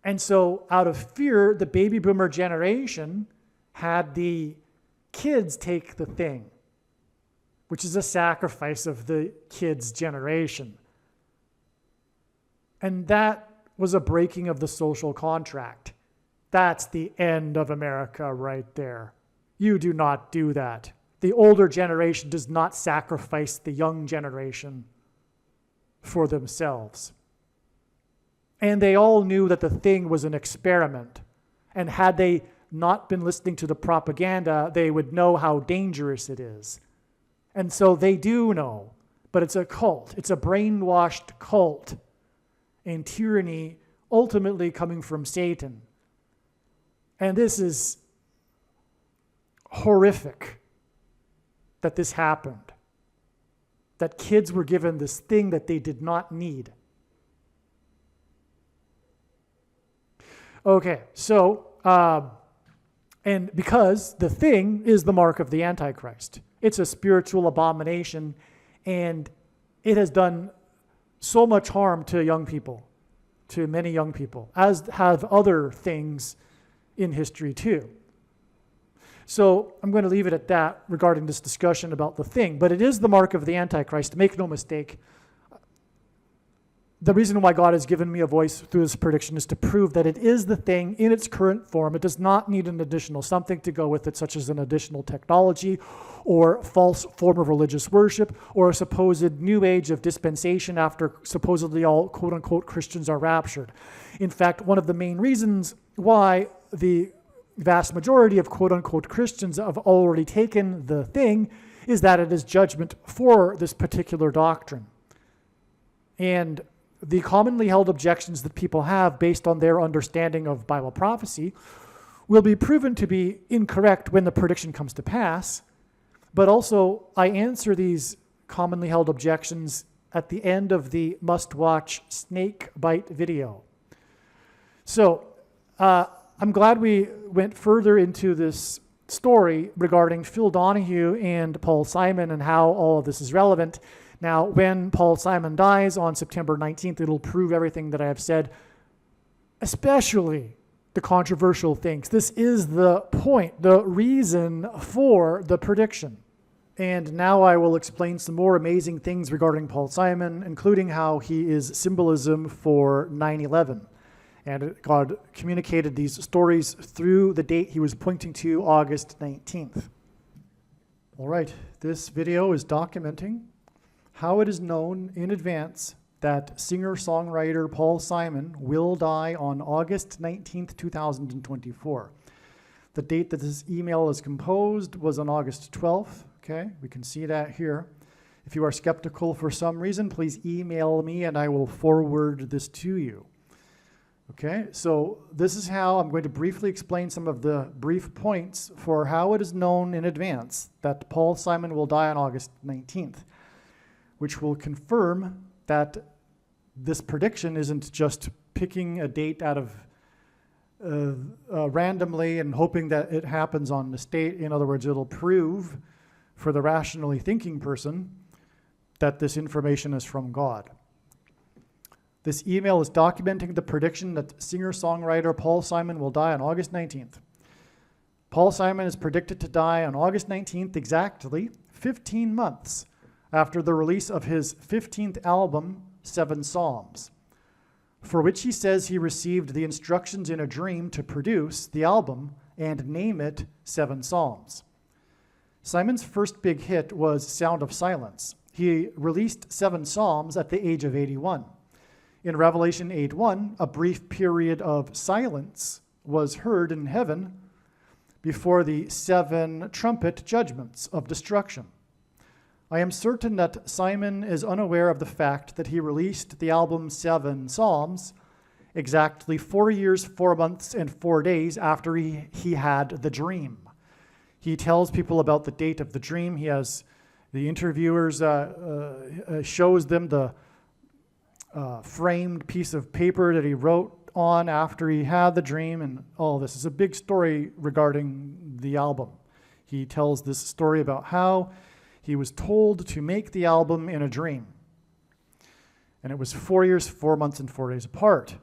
Speaker 1: And so out of fear, the baby boomer generation had the kids take the thing, which is a sacrifice of the kids' generation. And that was a breaking of the social contract. That's the end of America right there. You do not do that. The older generation does not sacrifice the young generation for themselves. And they all knew that the thing was an experiment. And had they not been listening to the propaganda, they would know how dangerous it is. And so they do know, but it's a cult. It's a brainwashed cult. And tyranny ultimately coming from Satan. And this is horrific that this happened. That kids were given this thing that they did not need. Okay, so, and because the thing is the mark of the Antichrist. It's a spiritual abomination, and it has done so much harm to young people, to many young people, as have other things in history too. So I'm going to leave it at that regarding this discussion about the thing, but it is the mark of the Antichrist. Make no mistake. The reason why God has given me a voice through this prediction is to prove that it is the thing in its current form. It does not need an additional something to go with it, such as an additional technology or false form of religious worship or a supposed new age of dispensation after supposedly all quote-unquote Christians are raptured. In fact, one of the main reasons why the vast majority of quote-unquote Christians have already taken the thing is that it is judgment for this particular doctrine. And the commonly held objections that people have based on their understanding of Bible prophecy will be proven to be incorrect when the prediction comes to pass. But also, I answer these commonly held objections at the end of the must-watch snake bite video. So, I'm glad we went further into this story regarding Phil Donahue and Paul Simon and how all of this is relevant. Now, when Paul Simon dies on September 19th, it'll prove everything that I have said, especially the controversial things. This is the point, the reason for the prediction. And now I will explain some more amazing things regarding Paul Simon, including how he is symbolism for 9/11. And God communicated these stories through the date he was pointing to, August 19th. All right, this video is documenting how it is known in advance that singer-songwriter Paul Simon will die on August 19th, 2024. The date that this email is composed was on August 12th. Okay, we can see that here. If you are skeptical for some reason, please email me and I will forward this to you. Okay, so this is how I'm going to briefly explain some of the brief points for how it is known in advance that Paul Simon will die on August 19th, which will confirm that this prediction isn't just picking a date out of randomly and hoping that it happens on the state. In other words, it'll prove for the rationally thinking person that this information is from God. This email is documenting the prediction that singer-songwriter Paul Simon will die on August 19th. Paul Simon is predicted to die on August 19th, exactly 15 months after the release of his 15th album, 7 Psalms, for which he says he received the instructions in a dream to produce the album and name it 7 Psalms. Simon's first big hit was Sound of Silence. He released 7 Psalms at the age of 81. In Revelation 8:1, a brief period of silence was heard in heaven before the 7 trumpet judgments of destruction. I am certain that Simon is unaware of the fact that he released the album 7 Psalms exactly 4 years, 4 months, and 4 days after he had the dream. He tells people about the date of the dream. He has the interviewers, shows them the framed piece of paper that he wrote on after he had the dream, and all this is a big story regarding the album. He tells this story about how he was told to make the album in a dream. And it was 4 years, 4 months, and 4 days apart.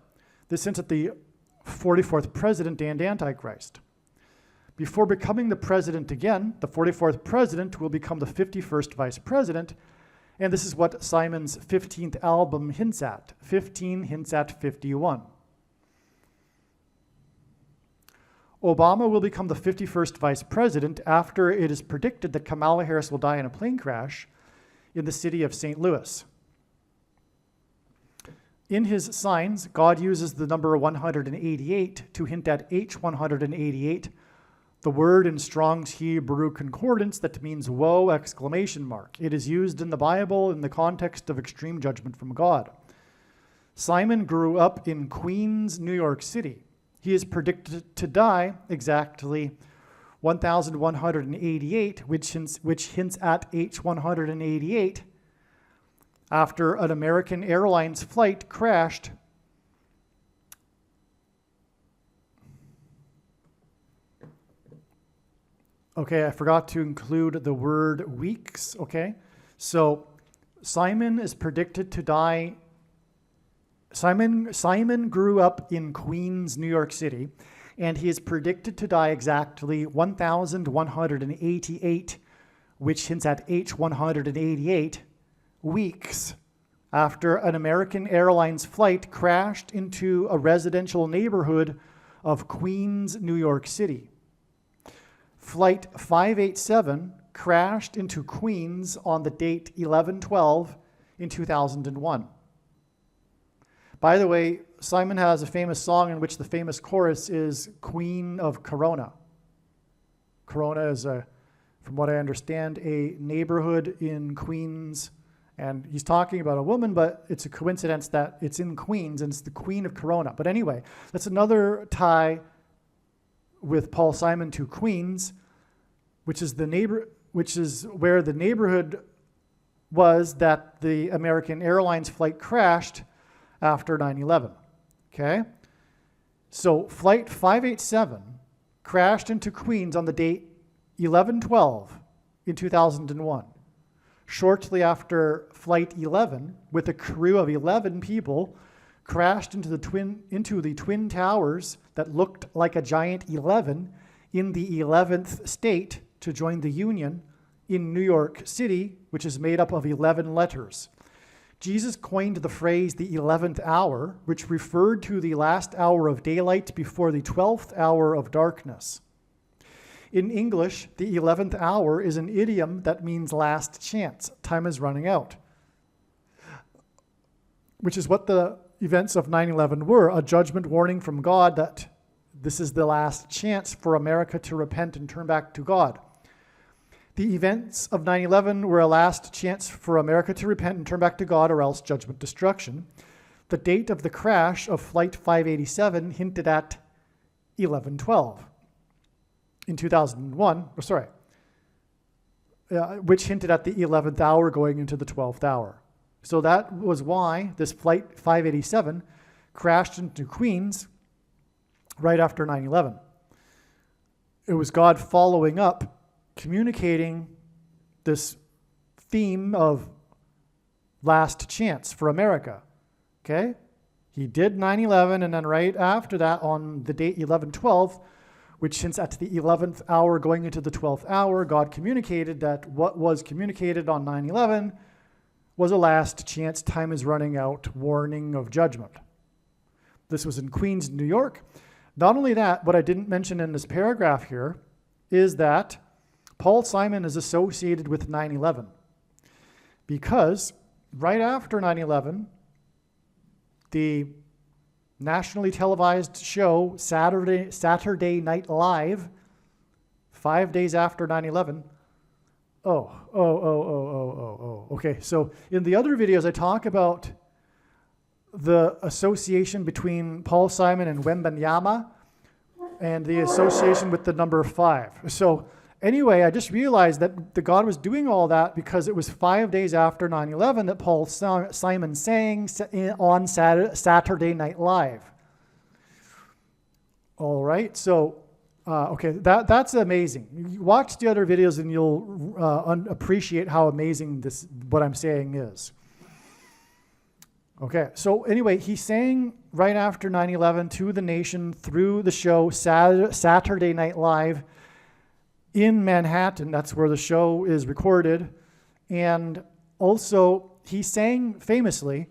Speaker 1: This hints at the 44th president and Antichrist. Before becoming the president again, the 44th president will become the 51st vice president, and this is what Simon's 15th album hints at. 15 hints at 51. Obama will become the 51st vice president after it is predicted that Kamala Harris will die in a plane crash in the city of St. Louis. In his signs, God uses the number 188 to hint at H188, the word in Strong's Hebrew Concordance that means woe! Exclamation mark. It is used in the Bible in the context of extreme judgment from God. Simon grew up in Queens, New York City. He is predicted to die exactly 1188, which hints at H188, after an American Airlines flight crashed Okay, I forgot to include the word weeks, okay? So Simon is predicted to die. Simon grew up in Queens, New York City, and he is predicted to die exactly 1188, which hints at H188, weeks after an American Airlines flight crashed into a residential neighborhood of Queens, New York City. Flight 587 crashed into Queens on the date 11/12 in 2001. By the way, Simon has a famous song in which the famous chorus is Queen of Corona. Corona is, from what I understand, a neighborhood in Queens, and he's talking about a woman, but it's a coincidence that it's in Queens and it's the Queen of Corona. But anyway, that's another tie with Paul Simon to Queens, which is where the neighborhood was that the American Airlines flight crashed after 9/11. Okay? So flight 587 crashed into Queens on the date 11/12 in 2001. Shortly after flight 11, with a crew of 11 people, crashed into the twin towers that looked like a giant 11 in the 11th state to join the Union in New York City, which is made up of 11 letters. Jesus coined the phrase the 11th hour, which referred to the last hour of daylight before the 12th hour of darkness. In English, the 11th hour is an idiom that means last chance. Time is running out, which is what the events of 9/11 were, a judgment warning from God that this is the last chance for America to repent and turn back to God. The events of 9/11 were a last chance for America to repent and turn back to God, or else judgment destruction. The date of the crash of Flight 587 hinted at 11/12 in 2001, which hinted at the 11th hour going into the 12th hour. So that was why this Flight 587 crashed into Queens right after 9/11. It was God following up, communicating this theme of last chance for America. Okay? He did 9/11, and then right after that, on the date 11/12, which hints at the 11th hour going into the 12th hour, God communicated that what was communicated on 9/11 was a last chance, time is running out, warning of judgment. This was in Queens, New York. Not only that, what I didn't mention in this paragraph here is that Paul Simon is associated with 9/11 because right after 9/11, the nationally televised show Saturday Night Live, 5 days after 9/11. Okay, so in the other videos, I talk about the association between Paul Simon and Wembanyama and the association with the number 5. So anyway, I just realized that the God was doing all that because it was 5 days after 9/11 that Paul Simon sang on Saturday Night Live. All right, so okay, that's amazing. You watch the other videos and you'll appreciate how amazing what I'm saying is. Okay, so anyway, he sang right after 9/11 to the nation through the show Saturday Night Live in Manhattan. That's where the show is recorded. And also, he sang famously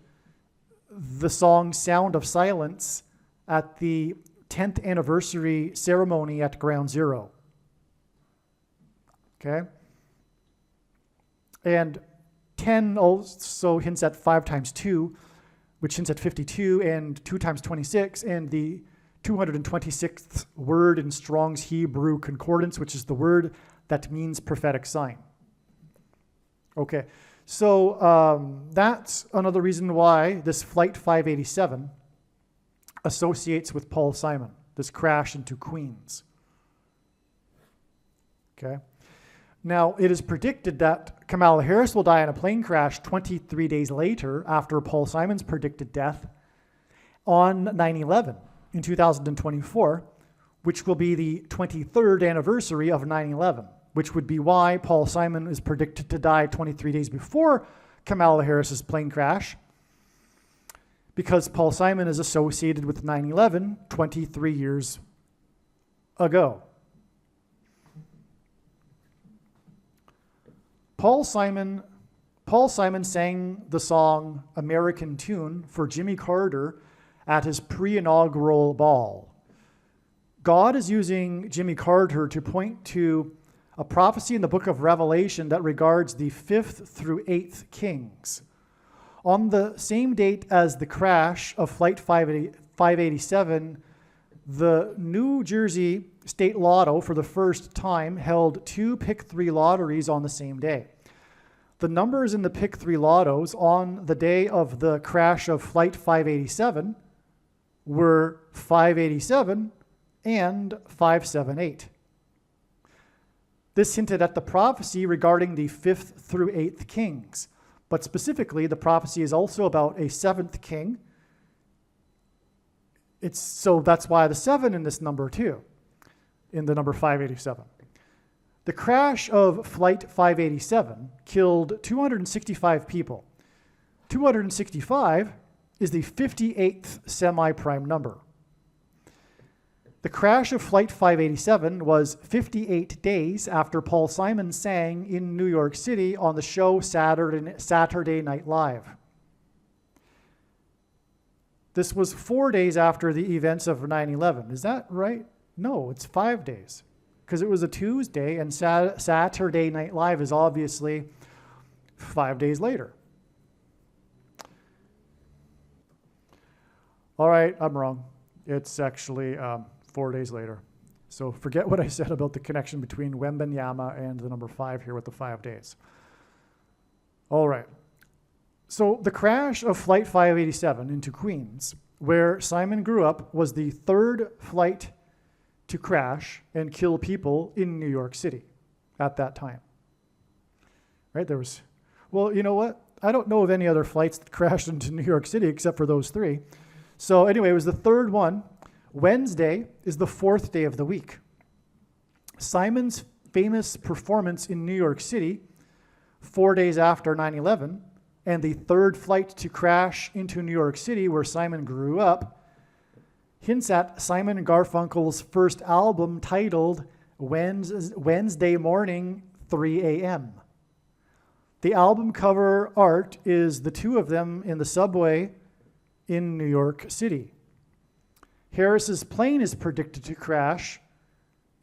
Speaker 1: the song Sound of Silence at the 10th anniversary ceremony at Ground Zero. Okay? And 10 also hints at 5 times 2, which hints at 52, and 2 times 26, and the 226th word in Strong's Hebrew Concordance, which is the word that means prophetic sign. Okay, so that's another reason why this Flight 587 associates with Paul Simon, this crash into Queens. Okay. Now, it is predicted that Kamala Harris will die in a plane crash 23 days later after Paul Simon's predicted death on 9/11 in 2024, which will be the 23rd anniversary of 9/11, which would be why Paul Simon is predicted to die 23 days before Kamala Harris's plane crash, because Paul Simon is associated with 9/11 23 years ago. Paul Simon sang the song American Tune for Jimmy Carter at his pre-inaugural ball. God is using Jimmy Carter to point to a prophecy in the book of Revelation that regards the 5th through 8th kings. On the same date as the crash of Flight 587, the New Jersey State Lotto, for the first time, held 2 Pick-3 lotteries on the same day. The numbers in the Pick-3 lottos on the day of the crash of Flight 587 were 587 and 578. This hinted at the prophecy regarding the 5th through 8th kings. But specifically, the prophecy is also about a 7th king. So that's why the 7 in this number too, in the number 587. The crash of Flight 587 killed 265 people. 265 is the 58th semi-prime number. The crash of Flight 587 was 58 days after Paul Simon sang in New York City on the show Saturday Night Live. This was 4 days after the events of 9/11. Is that right? No, it's 5 days. Because it was a Tuesday, and Saturday Night Live is obviously 5 days later. All right, I'm wrong. It's actually 4 days later. So forget what I said about the connection between Wembanyama and the number 5 here with the 5 days. All right. So the crash of Flight 587 into Queens, where Simon grew up, was the third flight to crash and kill people in New York City at that time. Right? There was, well, you know what? I don't know of any other flights that crashed into New York City except for those 3. So anyway, it was the third one. Wednesday is the 4th day of the week. Simon's famous performance in New York City 4 days after 9/11, and the third flight to crash into New York City where Simon grew up, hints at Simon and Garfunkel's first album titled Wednesday Morning, 3 a.m. The album cover art is the two of them in the subway in New York City. Harris's plane is predicted to crash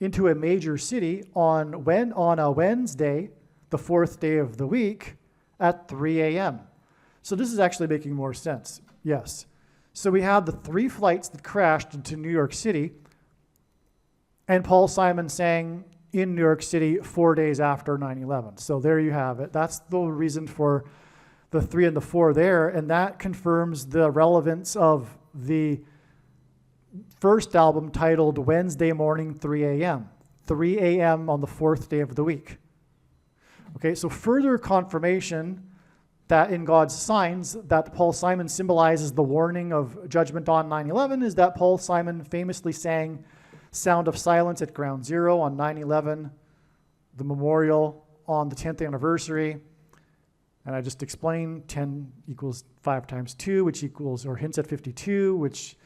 Speaker 1: into a major city on a Wednesday, the 4th day of the week, at 3 a.m. So this is actually making more sense. Yes. So we have the 3 flights that crashed into New York City, and Paul Simon sang in New York City 4 days after 9/11. So there you have it. That's the reason for the 3 and the 4 there, and that confirms the relevance of the first album titled Wednesday Morning, 3 a.m. 3 a.m. on the 4th day of the week. Okay, so further confirmation that in God's signs that Paul Simon symbolizes the warning of judgment on 9/11 is that Paul Simon famously sang Sound of Silence at Ground Zero on 9/11, the memorial on the 10th anniversary. And I just explained 10 equals 5 times 2, which equals, or hints at 52, which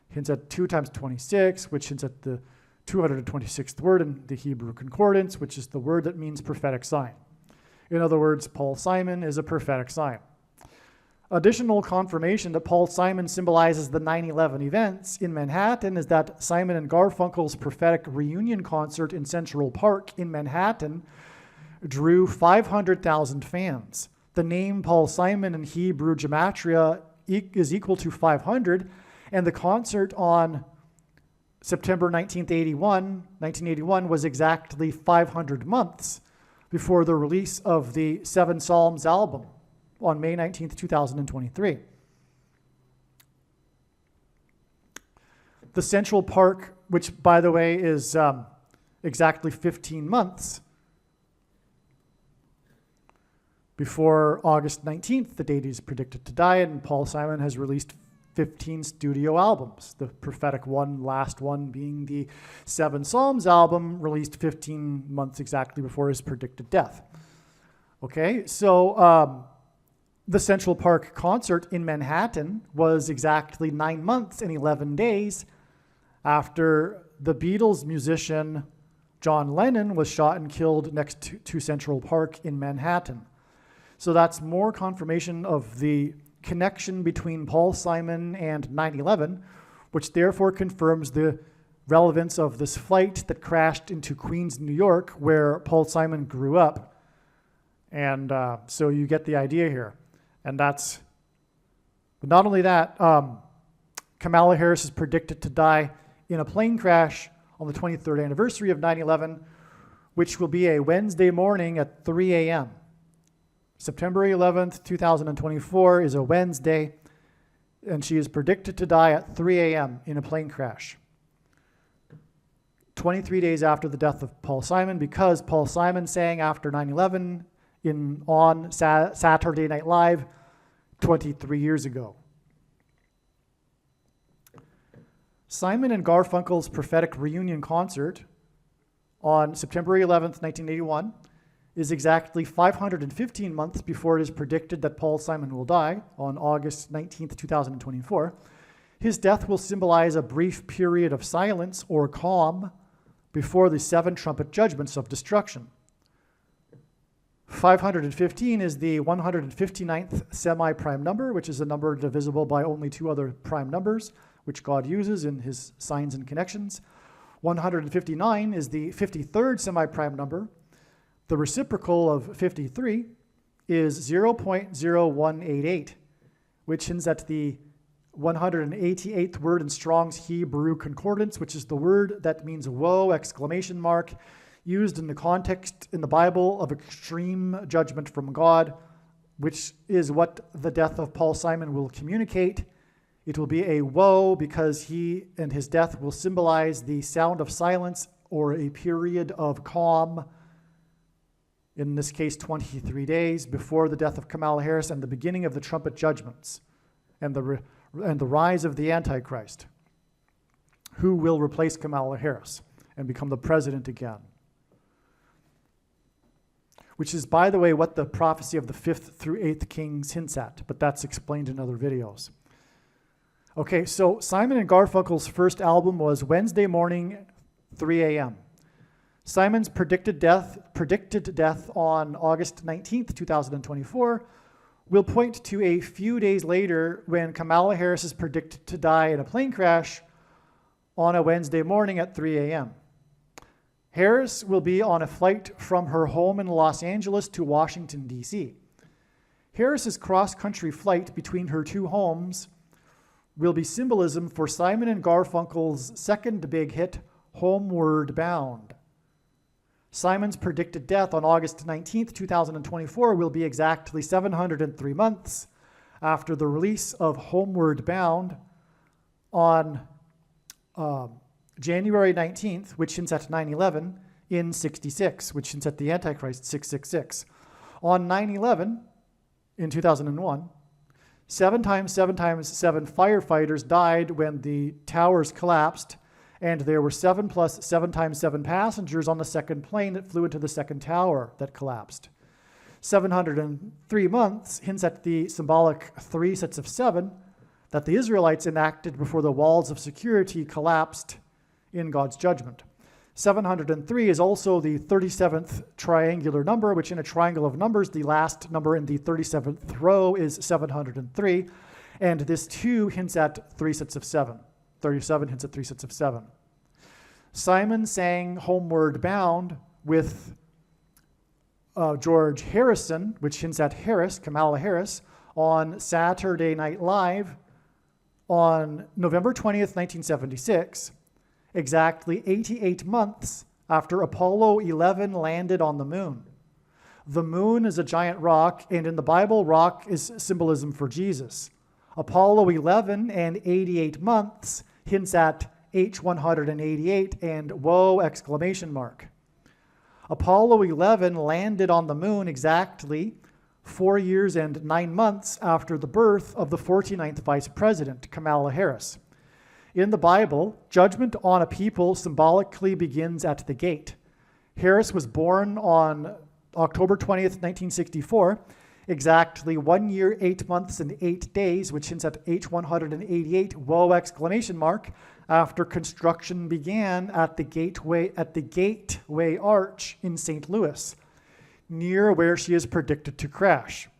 Speaker 1: hints at 2 times 26, which hints at the 226th word in the Hebrew Concordance, which is the word that means prophetic sign. In other words, Paul Simon is a prophetic sign. Additional confirmation that Paul Simon symbolizes the 9/11 events in Manhattan is that Simon and Garfunkel's prophetic reunion concert in Central Park in Manhattan drew 500,000 fans. The name Paul Simon in Hebrew gematria is equal to 500, and the concert on September 1981 was exactly 500 months before the release of the Seven Psalms album on May 19th, 2023. The Central Park, which by the way is exactly 15 months before August 19th, the date he's predicted to die, and Paul Simon has released 15 studio albums. The prophetic one, last one being the Seven Psalms album, released 15 months exactly before his predicted death. Okay, so the Central Park concert in Manhattan was exactly 9 months and 11 days after the Beatles musician John Lennon was shot and killed next to Central Park in Manhattan. So that's more confirmation of the connection between Paul Simon and 9/11, which therefore confirms the relevance of this flight that crashed into Queens, New York, where Paul Simon grew up. And so you get the idea here. And that's, but not only that, Kamala Harris is predicted to die in a plane crash on the 23rd anniversary of 9/11, which will be a Wednesday morning at 3 a.m. September 11th, 2024 is a Wednesday, and she is predicted to die at 3 a.m. in a plane crash. 23 days after the death of Paul Simon, because Paul Simon sang after 9/11 on Saturday Night Live 23 years ago. Simon and Garfunkel's prophetic reunion concert on September 11th, 1981 is exactly 515 months before it is predicted that Paul Simon will die on August 19th, 2024. His death will symbolize a brief period of silence or calm before the 7 trumpet judgments of destruction. 515 is the 159th semi-prime number, which is a number divisible by only 2 other prime numbers, which God uses in his signs and connections. 159 is the 53rd semi-prime number. The reciprocal of 53 is 0.0188, which hints at the 188th word in Strong's Hebrew Concordance, which is the word that means woe, exclamation mark, used in the context in the Bible of extreme judgment from God, which is what the death of Paul Simon will communicate. It will be a woe because he and his death will symbolize the sound of silence or a period of calm, in this case 23 days before the death of Kamala Harris and the beginning of the trumpet judgments and the rise of the Antichrist, who will replace Kamala Harris and become the president again. Which is, by the way, what the prophecy of the 5th through 8th kings hints at, but that's explained in other videos. Okay, so Simon and Garfunkel's first album was Wednesday morning, 3 a.m. Simon's predicted death on August 19th, 2024, will point to a few days later when Kamala Harris is predicted to die in a plane crash on a Wednesday morning at 3 a.m. Harris will be on a flight from her home in Los Angeles to Washington, D.C. Harris's cross-country flight between her 2 homes will be symbolism for Simon and Garfunkel's second big hit, Homeward Bound. Simon's predicted death on August 19th, 2024 will be exactly 703 months after the release of Homeward Bound on January 19th, which hints at 9/11, in 66, which hints at the Antichrist, 666. On 9/11, in 2001, 7 times 7 times 7 firefighters died when the towers collapsed, and there were 7 plus 7 times 7 passengers on the second plane that flew into the second tower that collapsed. 703 months hints at the symbolic 3 sets of 7 that the Israelites enacted before the walls of security collapsed in God's judgment. 703 is also the 37th triangular number, which in a triangle of numbers, the last number in the 37th row is 703, and this too hints at 3 sets of 7. 37 hints at 3 sets of 7. Simon sang Homeward Bound with George Harrison, which hints at Harris, Kamala Harris, on Saturday Night Live on November 20th, 1976, exactly 88 months after Apollo 11 landed on the moon. The moon is a giant rock, and in the Bible, rock is symbolism for Jesus. Apollo 11 and 88 months hints at H188 and whoa, exclamation mark. Apollo 11 landed on the moon exactly 4 years and 9 months after the birth of the 49th Vice President, Kamala Harris. In the Bible, judgment on a people symbolically begins at the gate. Harris was born on October 20th, 1964, exactly 1 year, 8 months, and 8 days, which hints at H188, whoa, exclamation mark, after construction began at the Gateway Arch in St. Louis, near where she is predicted to crash.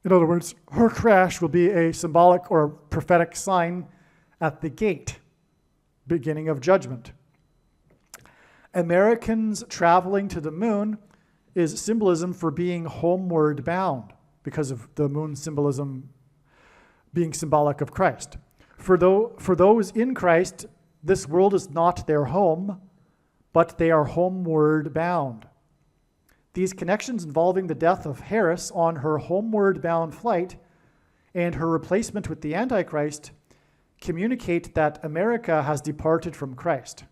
Speaker 1: In other words, her crash will be a symbolic or prophetic sign at the gate, beginning of judgment. Americans traveling to the moon is symbolism for being homeward bound because of the moon symbolism being symbolic of Christ. For those in Christ, this world is not their home, but they are homeward bound. These connections involving the death of Harris on her homeward bound flight and her replacement with the Antichrist communicate that America has departed from Christ.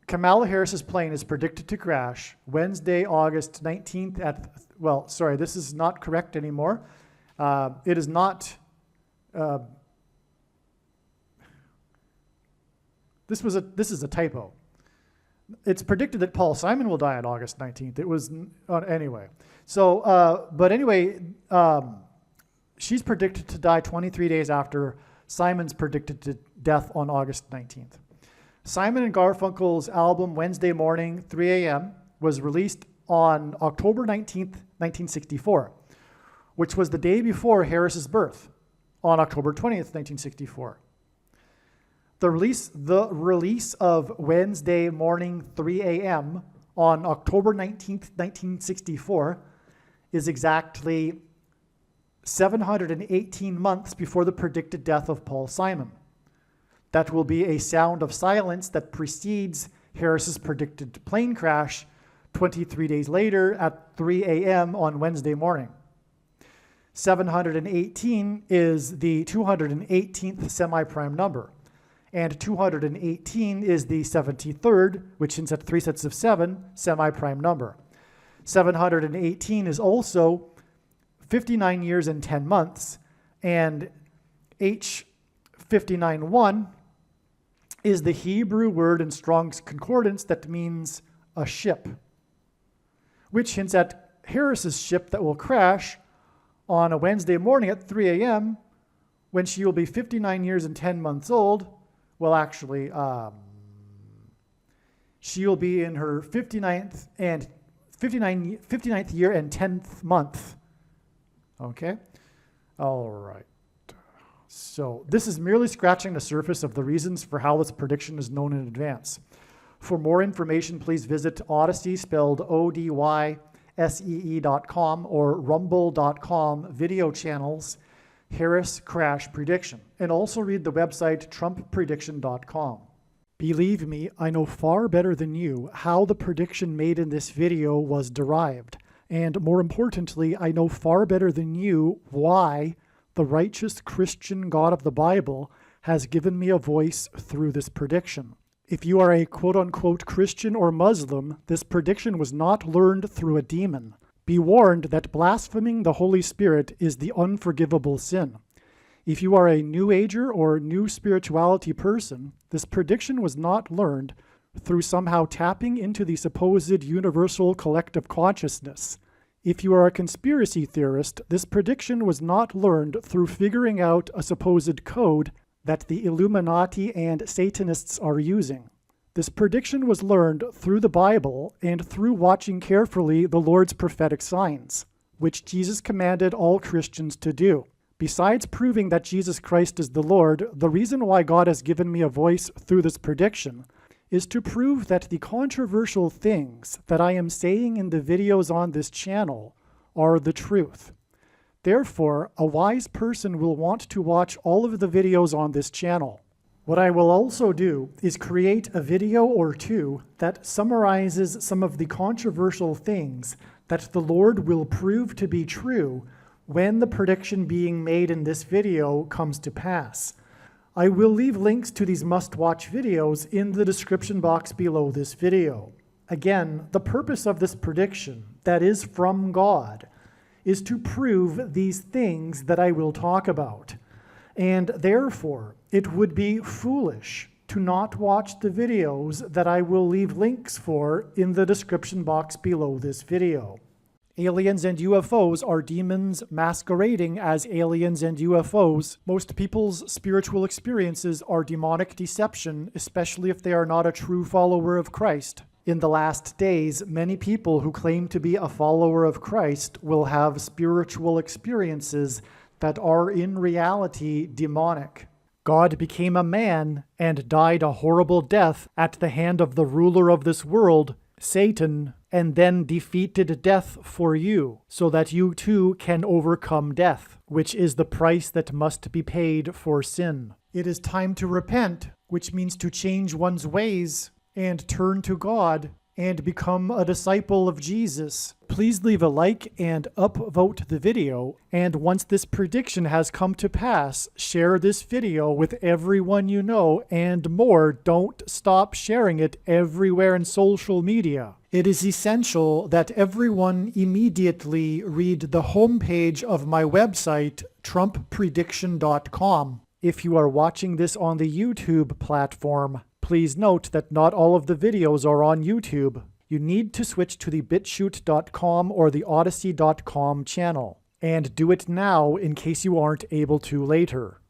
Speaker 1: Kamala Harris's plane is predicted to crash Wednesday, August 19th this is not correct anymore. It is not, this is a typo. It's predicted that Paul Simon will die on August 19th. It was, anyway. So, but anyway, She's predicted to die 23 days after Simon's predicted death on August 19th. Simon and Garfunkel's album Wednesday Morning, 3 a.m. was released on October 19th, 1964, which was the day before Harris's birth, on October 20th, 1964. The release of Wednesday Morning, 3 a.m. on October 19th, 1964 is exactly 718 months before the predicted death of Paul Simon. That will be a sound of silence that precedes Harris's predicted plane crash 23 days later at 3 a.m. on Wednesday morning. 718 is the 218th semi-prime number, and 218 is the 73rd, which hints at 3 sets of 7, semi-prime number. 718 is also 59 years and 10 months, and H591 is the Hebrew word in Strong's Concordance that means a ship, which hints at Harris's ship that will crash on a Wednesday morning at 3 a.m. when she will be 59 years and 10 months old. Well, actually, she will be in her 59th year and 10th month. Okay? All right. So this is merely scratching the surface of the reasons for how this prediction is known in advance. For more information, please visit Odyssey, spelled ODYSEE.com, or rumble.com video channels, Harris Crash Prediction, and also read the website trumpprediction.com. Believe me, I know far better than you how the prediction made in this video was derived. And more importantly, I know far better than you why the righteous Christian God of the Bible has given me a voice through this prediction. If you are a quote-unquote Christian or Muslim, this prediction was not learned through a demon. Be warned that blaspheming the Holy Spirit is the unforgivable sin. If you are a New Ager or New Spirituality person, this prediction was not learned through somehow tapping into the supposed universal collective consciousness. If you are a conspiracy theorist, this prediction was not learned through figuring out a supposed code that the Illuminati and Satanists are using. This prediction was learned through the Bible and through watching carefully the Lord's prophetic signs, which Jesus commanded all Christians to do. Besides proving that Jesus Christ is the Lord, the reason why God has given me a voice through this prediction is to prove that the controversial things that I am saying in the videos on this channel are the truth. Therefore, a wise person will want to watch all of the videos on this channel. What I will also do is create a video or two that summarizes some of the controversial things that the Lord will prove to be true when the prediction being made in this video comes to pass. I will leave links to these must-watch videos in the description box below this video. Again, the purpose of this prediction, that is from God, is to prove these things that I will talk about. And therefore, it would be foolish to not watch the videos that I will leave links for in the description box below this video. Aliens and UFOs are demons masquerading as aliens and UFOs. Most people's spiritual experiences are demonic deception, especially if they are not a true follower of Christ. In the last days, many people who claim to be a follower of Christ will have spiritual experiences that are in reality demonic. God became a man and died a horrible death at the hand of the ruler of this world, Satan, and then defeated death for you, so that you too can overcome death, which is the price that must be paid for sin. It is time to repent, which means to change one's ways and turn to God and become a disciple of Jesus. Please leave a like and upvote the video, and once this prediction has come to pass, share this video with everyone you know, and more, don't stop sharing it everywhere in social media. It is essential that everyone immediately read the homepage of my website, trumpprediction.com. If you are watching this on the YouTube platform, please note that not all of the videos are on YouTube. You need to switch to the bitchute.com or the odyssey.com channel. and do it now in case you aren't able to later.